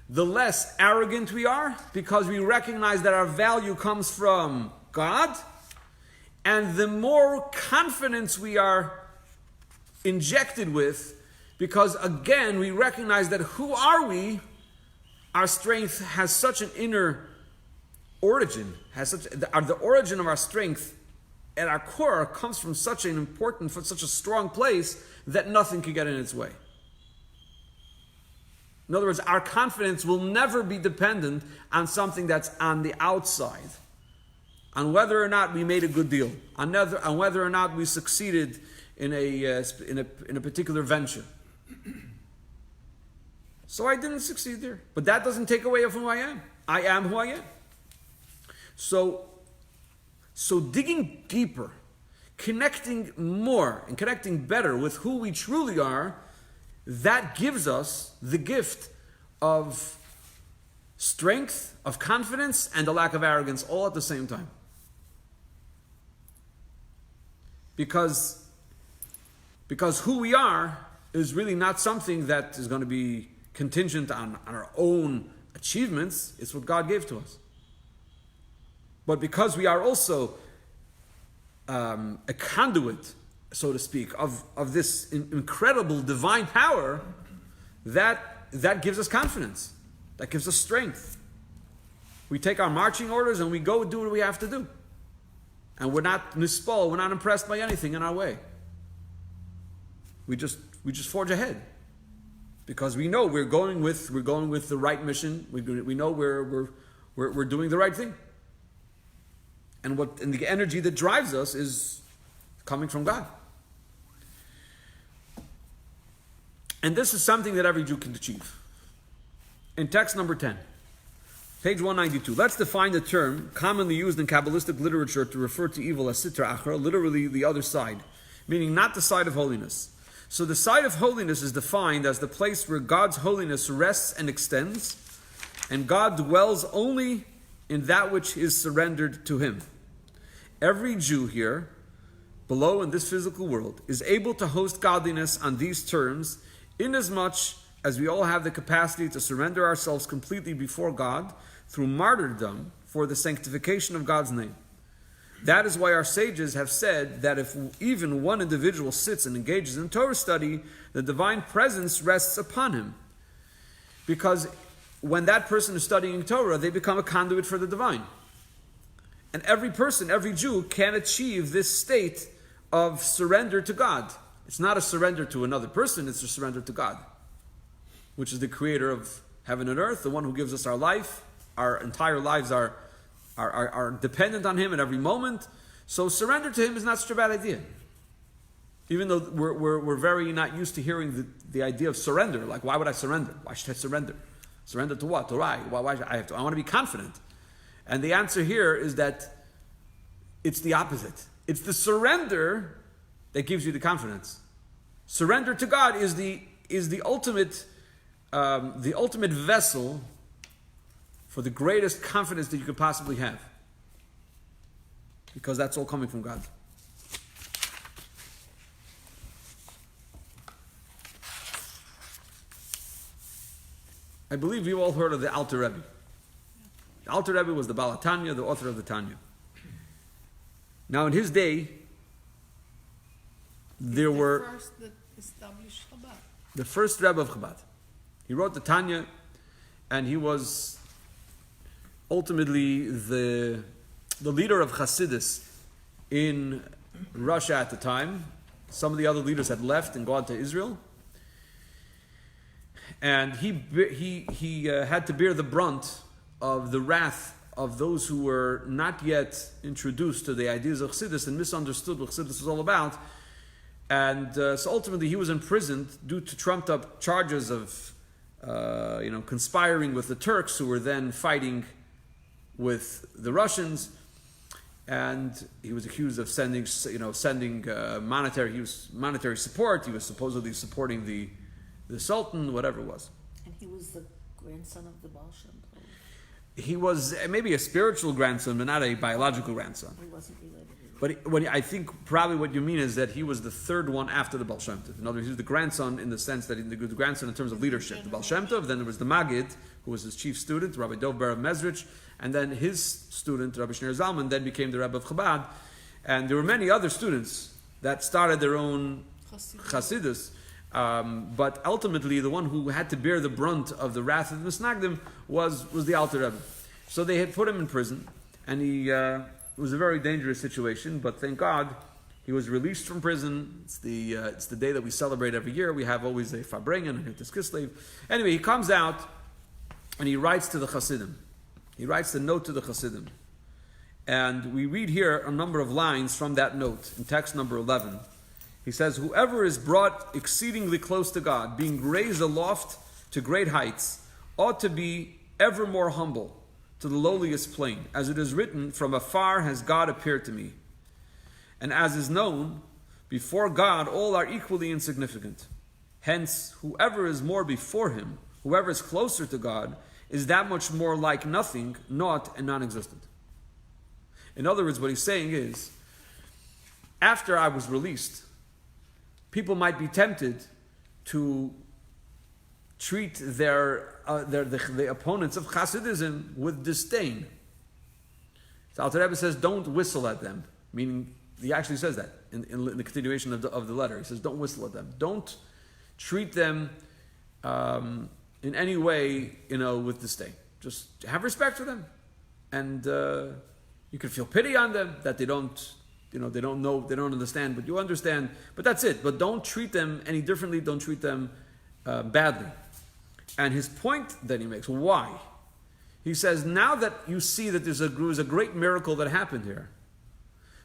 the less arrogant we are, because we recognize that our value comes from God, and the more confidence we are injected with, because again, we recognize that who are we? Our strength has such an inner origin, the origin of our strength at our core comes from such an important, from such a strong place that nothing can get in its way. In other words, our confidence will never be dependent on something that's on the outside, on whether or not we made a good deal, on whether or not we succeeded in a particular venture. So I didn't succeed there, but that doesn't take away of who I am. I am who I am. So digging deeper, connecting more and connecting better with who we truly are, that gives us the gift of strength, of confidence, and a lack of arrogance all at the same time. Because who we are is really not something that is going to be contingent on our own achievements, it's what God gave to us. But because we are also a conduit, so to speak, of this incredible divine power, that gives us confidence. That gives us strength. We take our marching orders and we go do what we have to do. And we're not nispal, we're not impressed by anything in our way. We just forge ahead. Because we know we're going with the right mission. We know we're doing the right thing. And the energy that drives us is coming from God. And this is something that every Jew can achieve. In text number 10, page 192, let's define the term commonly used in Kabbalistic literature to refer to evil as sitra achra, literally the other side, meaning not the side of holiness. So the side of holiness is defined as the place where God's holiness rests and extends, and God dwells only in that which is surrendered to Him. Every Jew here, below in this physical world, is able to host godliness on these terms, inasmuch as we all have the capacity to surrender ourselves completely before God through martyrdom for the sanctification of God's name. That is why our sages have said that if even one individual sits and engages in Torah study, the divine presence rests upon him. Because when that person is studying Torah, they become a conduit for the divine. And every person, every Jew, can achieve this state of surrender to God. It's not a surrender to another person, it's a surrender to God, which is the creator of heaven and earth, the one who gives us our life. Our entire lives are dependent on Him at every moment. So surrender to Him is not such a bad idea. Even though we're very not used to hearing the idea of surrender. Like, why would I surrender? Why should I surrender? Surrender to what? To why? Why should I want to be confident. And the answer here is that it's the opposite. It's the surrender that gives you the confidence. Surrender to God is the ultimate vessel for the greatest confidence that you could possibly have. Because that's all coming from God. I believe you've all heard of the Alter Rebbe. The Alter Rebbe was the Baal Tanya, the author of the Tanya. Now in his day, there were... The first that established Chabad. The first Rebbe of Chabad. He wrote the Tanya, and he was ultimately the leader of Hasidus in Russia at the time. Some of the other leaders had left and gone to Israel. And he had to bear the brunt of the wrath of those who were not yet introduced to the ideas of Chassidus and misunderstood what Chassidus was all about. And so ultimately he was imprisoned due to trumped up charges of conspiring with the Turks, who were then fighting with the Russians. And he was accused of sending monetary support. He was supposedly supporting the Sultan, whatever it was. And he was the grandson of the Baal Shem Tov. He was maybe a spiritual grandson, but not a biological grandson. He wasn't related. But I think probably what you mean is that he was the third one after the Baal Shem Tov. In other words, he was the grandson in the sense that the grandson in terms of leadership. The Baal Shem Tov, then there was the Maggid, who was his chief student, Rabbi Dov Ber of Mezrich, and then his student, Rabbi Shneur Zalman, then became the Rebbe of Chabad. And there were many other students that started their own Chassidus. But ultimately, the one who had to bear the brunt of the wrath of the Misnagdim was the Alter Rebbe. So they had put him in prison, and it was a very dangerous situation. But thank God, he was released from prison. It's the day that we celebrate every year. We have always a Farbrengen and a Hiltus Kislev. Anyway, he comes out and he writes to the Chassidim. He writes the note to the Chassidim, and we read here a number of lines from that note in text number 11. He says, "Whoever is brought exceedingly close to God, being raised aloft to great heights, ought to be ever more humble to the lowliest plane. As it is written, from afar has God appeared to me. And as is known, before God all are equally insignificant. Hence, whoever is more before Him, whoever is closer to God, is that much more like nothing, naught, and non-existent." In other words, what he's saying is, after I was released, people might be tempted to treat their the opponents of Hasidism with disdain. So Alter Rebbe says, don't whistle at them. Meaning, he actually says that in the continuation of the letter. He says, don't whistle at them. Don't treat them in any way, with disdain. Just have respect for them. And you can feel pity on them that they don't know, they don't understand, but you understand. But that's it. But don't treat them any differently. Don't treat them badly. And his point that he makes, why? He says, now that you see that there's a great miracle that happened here,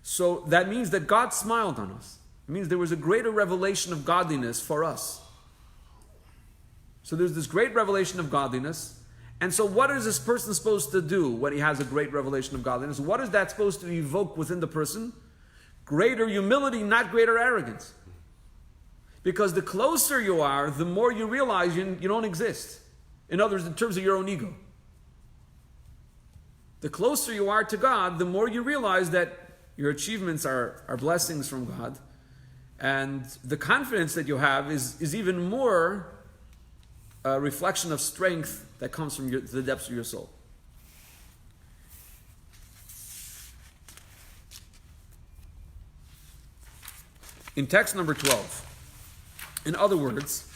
so that means that God smiled on us. It means there was a greater revelation of godliness for us. So there's this great revelation of godliness. And so what is this person supposed to do when he has a great revelation of godliness? What is that supposed to evoke within the person? Greater humility, not greater arrogance. Because the closer you are, the more you realize you don't exist. In other words, in terms of your own ego. The closer you are to God, the more you realize that your achievements are blessings from God. And the confidence that you have is even more a reflection of strength that comes from the depths of your soul. In text number 12, in other words,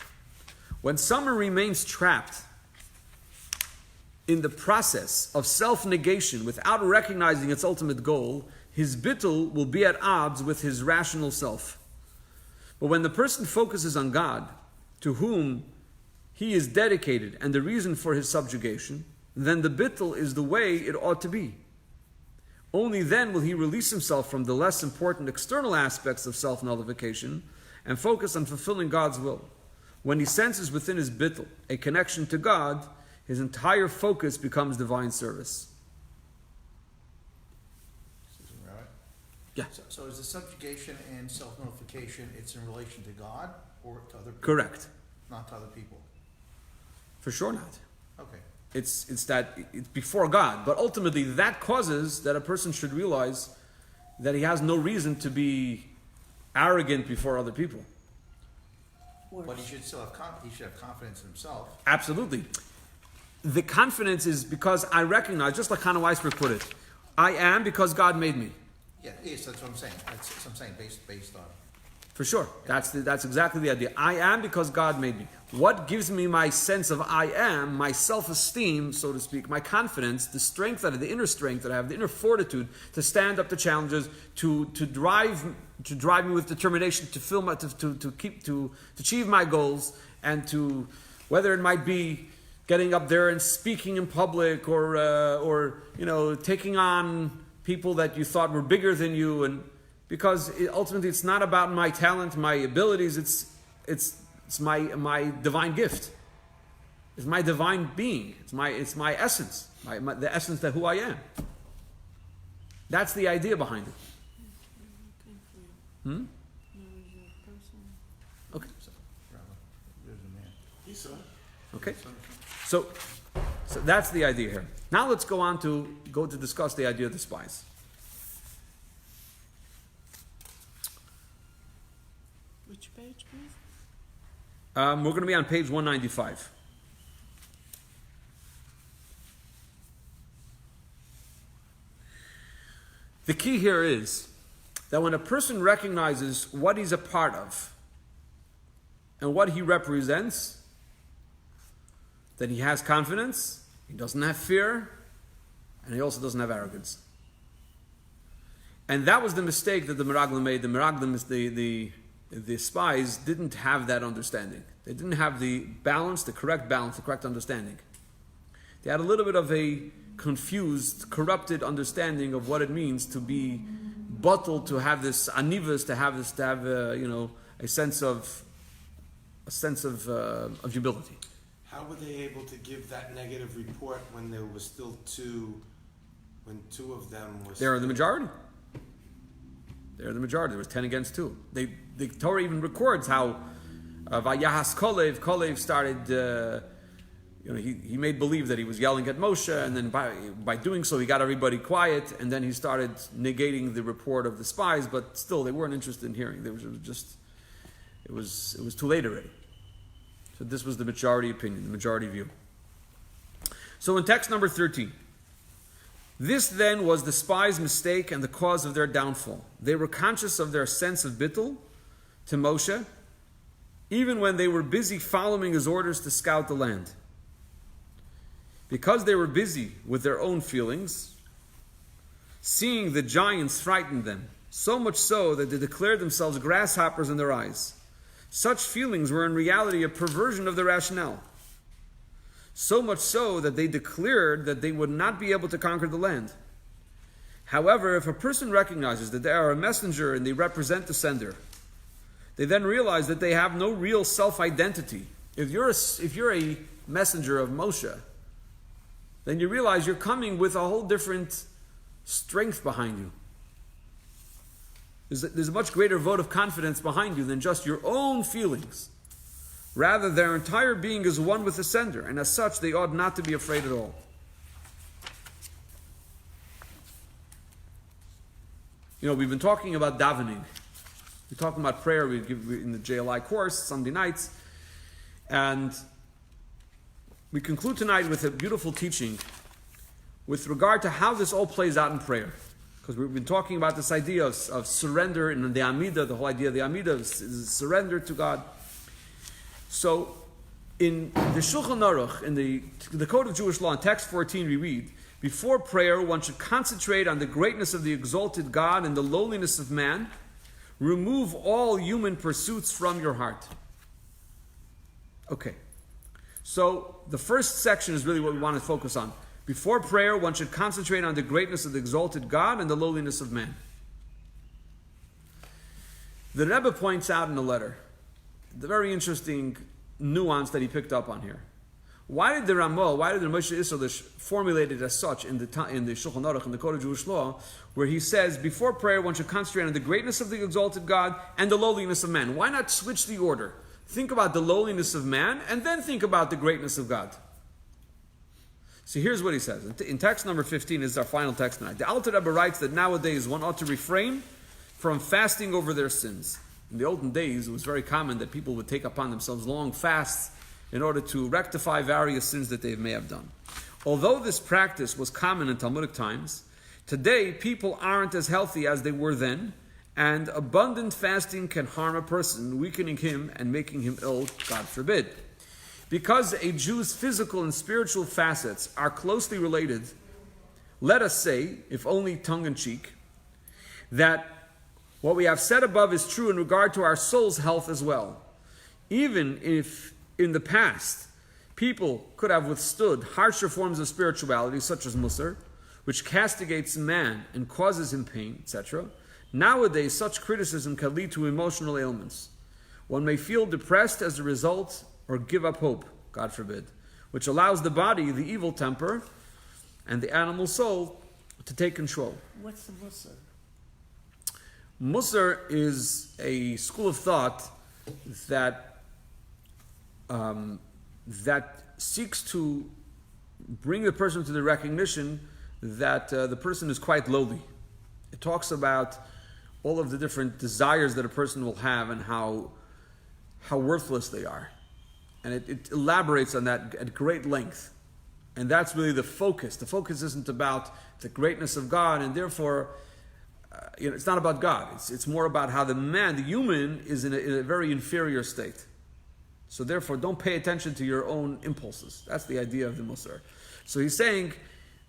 when someone remains trapped in the process of self-negation without recognizing its ultimate goal, his bittul will be at odds with his rational self. But when the person focuses on God, to whom he is dedicated and the reason for his subjugation, then the bittul is the way it ought to be. Only then will he release himself from the less important external aspects of self-nullification and focus on fulfilling God's will. When he senses within his bittul a connection to God, his entire focus becomes divine service. Yeah. So is the subjugation and self-nullification, it's in relation to God or to other people? Correct. Not to other people? For sure not. Okay. It's before God. But ultimately that causes that a person should realize that he has no reason to be arrogant before other people. But he should still have confidence in himself. Absolutely. The confidence is because I recognize, just like Hannah Weisberg put it, I am because God made me. Yeah, yes, that's what I'm saying. That's what I'm saying, based on. For sure. That's exactly the idea. I am because God made me. What gives me my sense of I am, my self-esteem, so to speak, my confidence, the strength that I have, the inner strength that I have, the inner fortitude to stand up to challenges, to drive me with determination to achieve my goals, and to, whether it might be getting up there and speaking in public, or taking on people that you thought were bigger than you, and because ultimately it's not about my talent, my abilities, it's my divine gift. It's my divine being. It's my essence. The essence that who I am. That's the idea behind it. Okay. There's a man. He saw it. Okay. So that's the idea here. Now let's go to discuss the idea of the spies. Which page, please? We're going to be on page 195. The key here is that when a person recognizes what he's a part of and what he represents, then he has confidence, he doesn't have fear, and he also doesn't have arrogance. And that was the mistake that the Meraglim made. The Meraglim is the spies didn't have that understanding. They didn't have the correct understanding. They had a little bit of a confused, corrupted understanding of what it means to be bottled, to have this anivas, to have a sense of humility. How were they able to give that negative report when there was still two of them were? They're the majority. They're the majority. There was 10 against 2. The Torah even records how Vayahas Kolev started. He made believe that he was yelling at Moshe, and then by doing so, he got everybody quiet, and then he started negating the report of the spies. But still, they weren't interested in hearing. It was too late already. So this was the majority opinion, the majority view. So in text number 13, this then was the spies' mistake and the cause of their downfall. They were conscious of their sense of bittul to Moshe, even when they were busy following his orders to scout the land. Because they were busy with their own feelings, seeing the giants frightened them, so much so that they declared themselves grasshoppers in their eyes. Such feelings were in reality a perversion of the rationale. So much so that they declared that they would not be able to conquer the land. However, if a person recognizes that they are a messenger and they represent the sender, they then realize that they have no real self-identity. If you're a messenger of Moshe, then you realize you're coming with a whole different strength behind you. There's a much greater vote of confidence behind you than just your own feelings. Rather, their entire being is one with the sender, and as such, they ought not to be afraid at all. We've been talking about davening. We're talking about prayer. We give in the JLI course, Sunday nights. And we conclude tonight with a beautiful teaching with regard to how this all plays out in prayer. Because we've been talking about this idea of surrender in the Amidah, the whole idea of the Amidah is surrender to God. So, in the Shulchan Aruch, in the Code of Jewish Law, in text 14, we read, before prayer, one should concentrate on the greatness of the exalted God and the lowliness of man. Remove all human pursuits from your heart. Okay. So, the first section is really what we want to focus on. Before prayer, one should concentrate on the greatness of the exalted God and the lowliness of man. The Rebbe points out in the letter the very interesting nuance that he picked up on here. Why did the Moshe Isserlish formulate it as such in the Shulchan Aruch, in the Code of Jewish Law, where he says, before prayer one should concentrate on the greatness of the exalted God and the lowliness of man? Why not switch the order? Think about the lowliness of man and then think about the greatness of God. So here's what he says. In text number 15 is our final text tonight. The Alter Rebbe writes that nowadays one ought to refrain from fasting over their sins. In the olden days, it was very common that people would take upon themselves long fasts in order to rectify various sins that they may have done. Although this practice was common in Talmudic times, today people aren't as healthy as they were then, and abundant fasting can harm a person, weakening him and making him ill, God forbid. Because a Jew's physical and spiritual facets are closely related, let us say, if only tongue-in-cheek, that what we have said above is true in regard to our soul's health as well. Even if in the past people could have withstood harsher forms of spirituality, such as Musar, which castigates man and causes him pain, etc., nowadays such criticism can lead to emotional ailments. One may feel depressed as a result or give up hope, God forbid, which allows the body, the evil temper, and the animal soul to take control. What's the Musar? Musar is a school of thought that seeks to bring the person to the recognition that the person is quite lowly. It talks about all of the different desires that a person will have and how worthless they are. And it elaborates on that at great length. And that's really the focus. The focus isn't about the greatness of God, and therefore, it's not about God. It's more about how the human, is in a very inferior state. So therefore, don't pay attention to your own impulses. That's the idea of the Musar. So he's saying,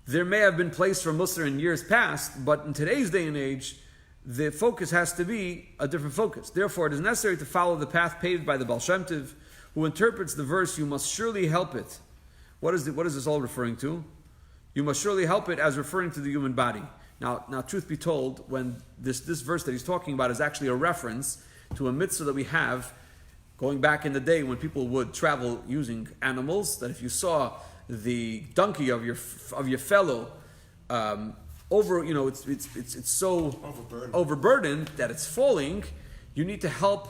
there may have been place for Musar in years past, but in today's day and age, the focus has to be a different focus. Therefore, it is necessary to follow the path paved by the Baal Shem Tov, who interprets the verse, you must surely help it. What is this all referring to? You must surely help it as referring to the human body. Now, truth be told, when this verse that he's talking about is actually a reference to a mitzvah that we have going back in the day when people would travel using animals, that if you saw the donkey of your fellow it's so overburdened that it's falling, you need to help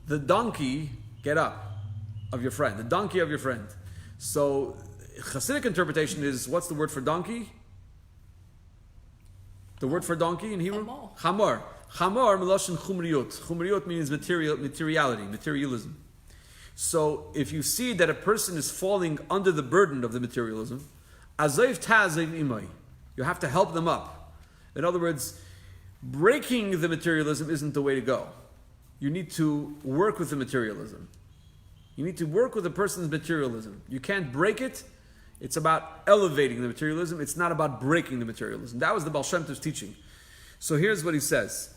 the donkey get up of your friend, the donkey of your friend. So Hasidic interpretation is, what's the word for donkey? The word for donkey in Hebrew? Chamor. Chamor meloshin chumriyot. Chumriyot means materialism. So if you see that a person is falling under the burden of the materialism, Azev tazev imay. You have to help them up. In other words, breaking the materialism isn't the way to go. You need to work with the materialism. You need to work with a person's materialism. You can't break it. It's about elevating the materialism. It's not about breaking the materialism. That was the Baal Shem Tov's teaching. So here's what he says.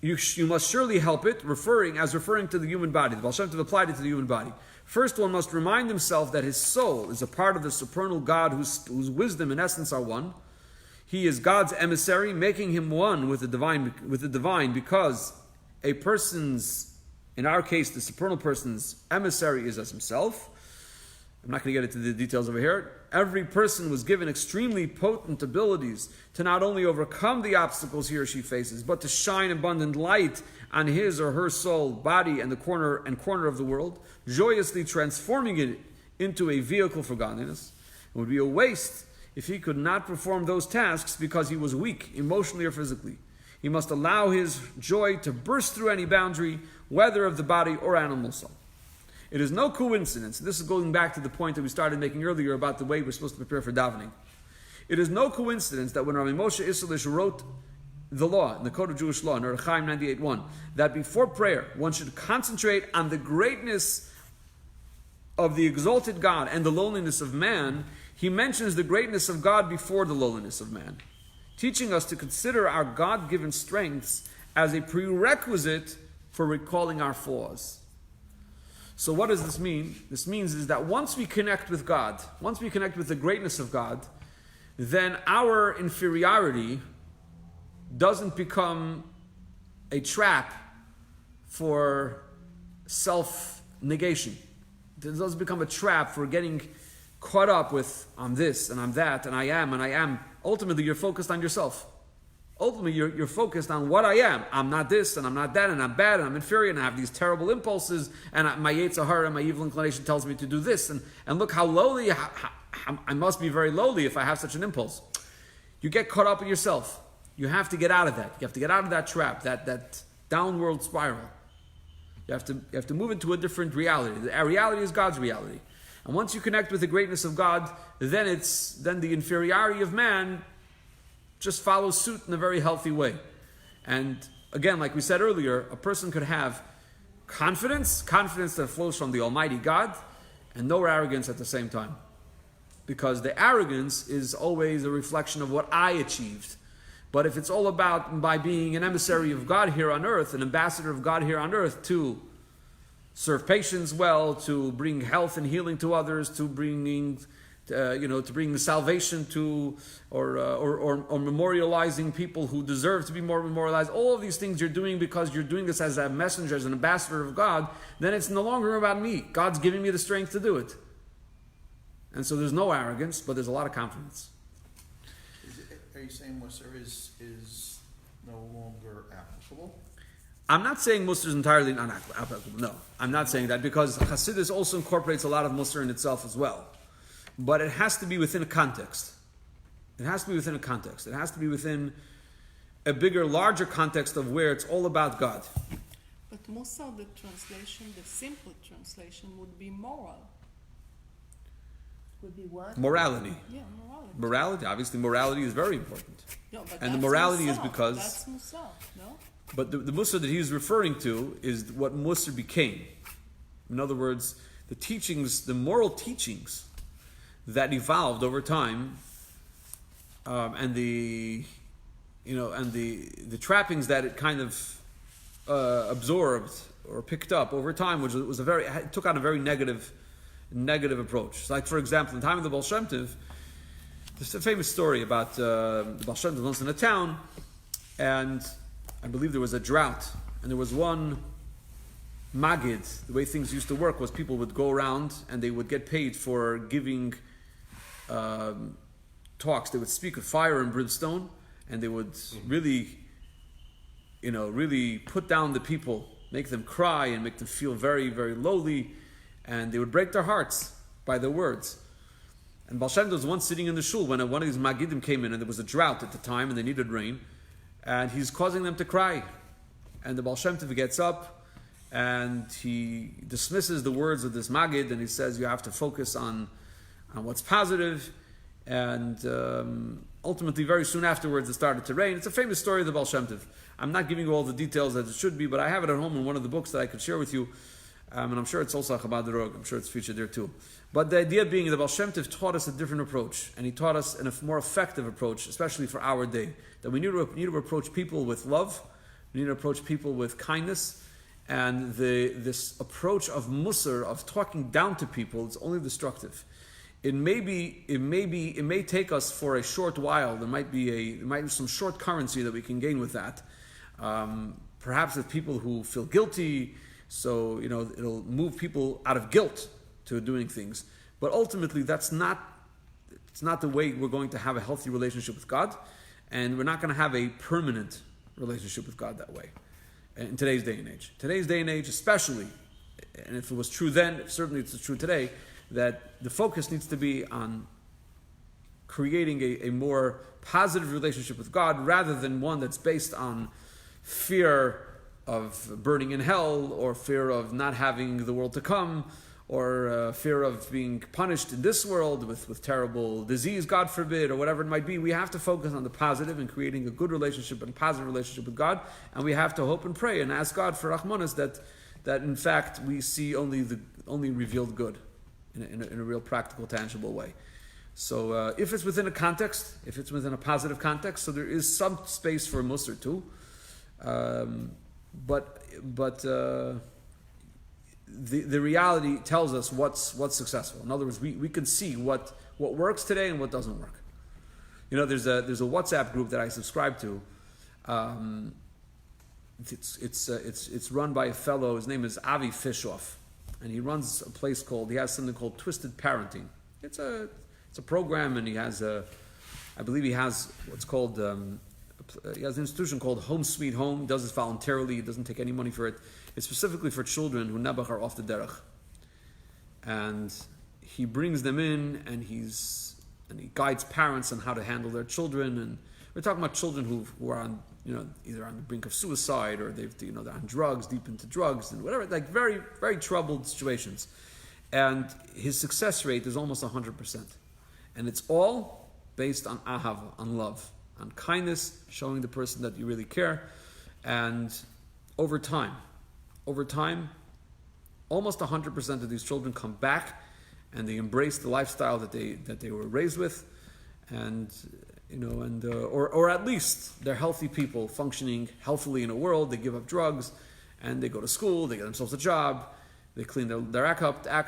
You must surely help it, referring to the human body. The Baal Shem Tov applied it to the human body. First, one must remind himself that his soul is a part of the supernal God whose wisdom and essence are one. He is God's emissary, making him one with the divine, because a person's, in our case, the supernal person's emissary is as himself. I'm not going to get into the details over here. Every person was given extremely potent abilities to not only overcome the obstacles he or she faces, but to shine abundant light on his or her soul, body, and the corner of the world, joyously transforming it into a vehicle for godliness. It would be a waste if he could not perform those tasks because he was weak, emotionally or physically. He must allow his joy to burst through any boundary, whether of the body or animal soul. It is no coincidence, this is going back to the point that we started making earlier about the way we're supposed to prepare for davening. It is no coincidence that when Rabbi Moshe Isserles wrote the law, in the Code of Jewish Law, in Orach Chaim 98.1, that before prayer, one should concentrate on the greatness of the exalted God and the lowliness of man, he mentions the greatness of God before the lowliness of man, teaching us to consider our God-given strengths as a prerequisite for recalling our flaws. So what does this mean? This means is that once we connect with God, once we connect with the greatness of God, then our inferiority doesn't become a trap for self-negation. It doesn't become a trap for getting caught up with, I'm this, and I'm that, and I am. Ultimately, you're focused on yourself. Ultimately, you're focused on what I am. I'm not this, and I'm not that, and I'm bad, and I'm inferior, and I have these terrible impulses, and my Yetzer Hara, my evil inclination tells me to do this, and look how lowly, I must be very lowly if I have such an impulse. You get caught up in yourself. You have to get out of that. You have to get out of that trap, that downward spiral. You have to move into a different reality. Our reality is God's reality. And once you connect with the greatness of God, then the inferiority of man just follows suit in a very healthy way. And again, like we said earlier, a person could have confidence that flows from the Almighty God, and no arrogance at the same time. Because the arrogance is always a reflection of what I achieved. But if it's all about by being an emissary of God here on earth, an ambassador of God here on earth to serve patients well, to bring health and healing to others, to bring the salvation to, or memorializing people who deserve to be more memorialized. All of these things you're doing because you're doing this as a messenger, as an ambassador of God. Then it's no longer about me. God's giving me the strength to do it. And so there's no arrogance, but there's a lot of confidence. Are you saying Musar is no longer applicable? I'm not saying Musar is entirely not applicable. No, I'm not saying that, because Hasidus also incorporates a lot of Musar in itself as well. But it has to be within a context. It has to be within a context. It has to be within a bigger, larger context of where it's all about God. But Musar, the simple translation would be moral. Would be what? Morality. Yeah, morality. Morality, obviously, morality is very important. No, but And the that's morality Musar. is because... That's Musar, no? But the Musar that he's referring to is what Musar became. In other words, the teachings, the moral teachings that evolved over time, and the trappings that it kind of absorbed or picked up over time, which was it took on a very negative approach. So like, for example, in the time of the Baal Shem Tov, there's a famous story about the Baal Shem Tov once in a town, and I believe there was a drought, and there was one Magid. The way things used to work was people would go around and they would get paid for giving talks. They would speak of fire and brimstone, and they would really put down the people, make them cry and make them feel very, very lowly, and they would break their hearts by their words. And Baal Shem Tov was once sitting in the shul when one of these Magidim came in, and there was a drought at the time and they needed rain, and he's causing them to cry. And the Baal Shem Tov gets up and he dismisses the words of this Magid, and he says, you have to focus on what's positive. And ultimately, very soon afterwards, it started to rain. It's a famous story of the Baal Shem Tov. I'm not giving you all the details as it should be, but I have it at home in one of the books that I could share with you. And I'm sure it's also Chabad Rog. I'm sure it's featured there too. But the idea being the Baal Shem Tov taught us a different approach. And he taught us a more effective approach, especially for our day. That we need to approach people with love. We need to approach people with kindness. And this approach of musar, of talking down to people, it's only destructive. It may take us for a short while. There might be some short currency that we can gain with that. Perhaps with people who feel guilty, so it'll move people out of guilt to doing things. But ultimately, it's not the way we're going to have a healthy relationship with God, and we're not going to have a permanent relationship with God that way. In today's day and age. Today's day and age, especially, and if it was true then, certainly it's true today, that the focus needs to be on creating a more positive relationship with God rather than one that's based on fear of burning in hell or fear of not having the world to come or fear of being punished in this world with terrible disease, God forbid, or whatever it might be. We have to focus on the positive and creating a good relationship and positive relationship with God, and we have to hope and pray and ask God for Rahmanas that in fact we see only revealed good in a real practical, tangible way. So if it's within a context, if it's within a positive context, so there is some space for musar too, but the reality tells us what's successful. In other words, we can see what works today and what doesn't work. There's a WhatsApp group that I subscribe to. It's run by a fellow. His name is Avi Fishoff, and he runs he has something called Twisted Parenting. It's a program, and he has I believe he has what's called he has an institution called Home Sweet Home. He does this voluntarily. He doesn't take any money for it. It's specifically for children who nebach are off the derech. And he brings them in, and he guides parents on how to handle their children. And we're talking about children who are on, either on the brink of suicide or they're on drugs, deep into drugs and whatever, like very, very troubled situations. And his success rate is almost 100%. And it's all based on ahava, on love, on kindness, showing the person that you really care. And over time, almost 100% of these children come back and they embrace the lifestyle that they were raised with, and or at least they're healthy people functioning healthily in a world. They give up drugs, and they go to school. They get themselves a job. They clean their act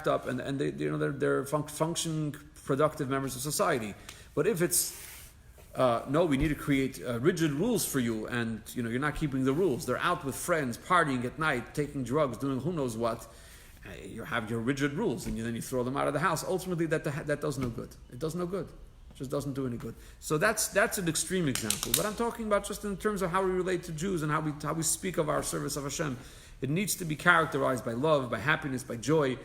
up, and they're functioning, productive members of society. But if it's no, we need to create rigid rules for you, and you're not keeping the rules. They're out with friends, partying at night, taking drugs, doing who knows what. You have your rigid rules, and then you throw them out of the house. Ultimately, that does no good. It does no good. It just doesn't do any good. So that's an extreme example. But I'm talking about just in terms of how we relate to Jews and how we speak of our service of Hashem. It needs to be characterized by love, by happiness, by joy,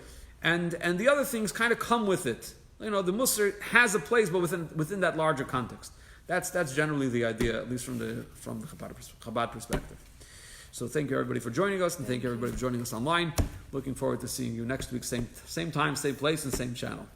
and the other things kind of come with it. The musar has a place, but within that larger context. That's generally the idea, at least from the Chabad perspective. So thank you everybody for joining us, and thank you everybody for joining us online. Looking forward to seeing you next week, same time, same place, and same channel.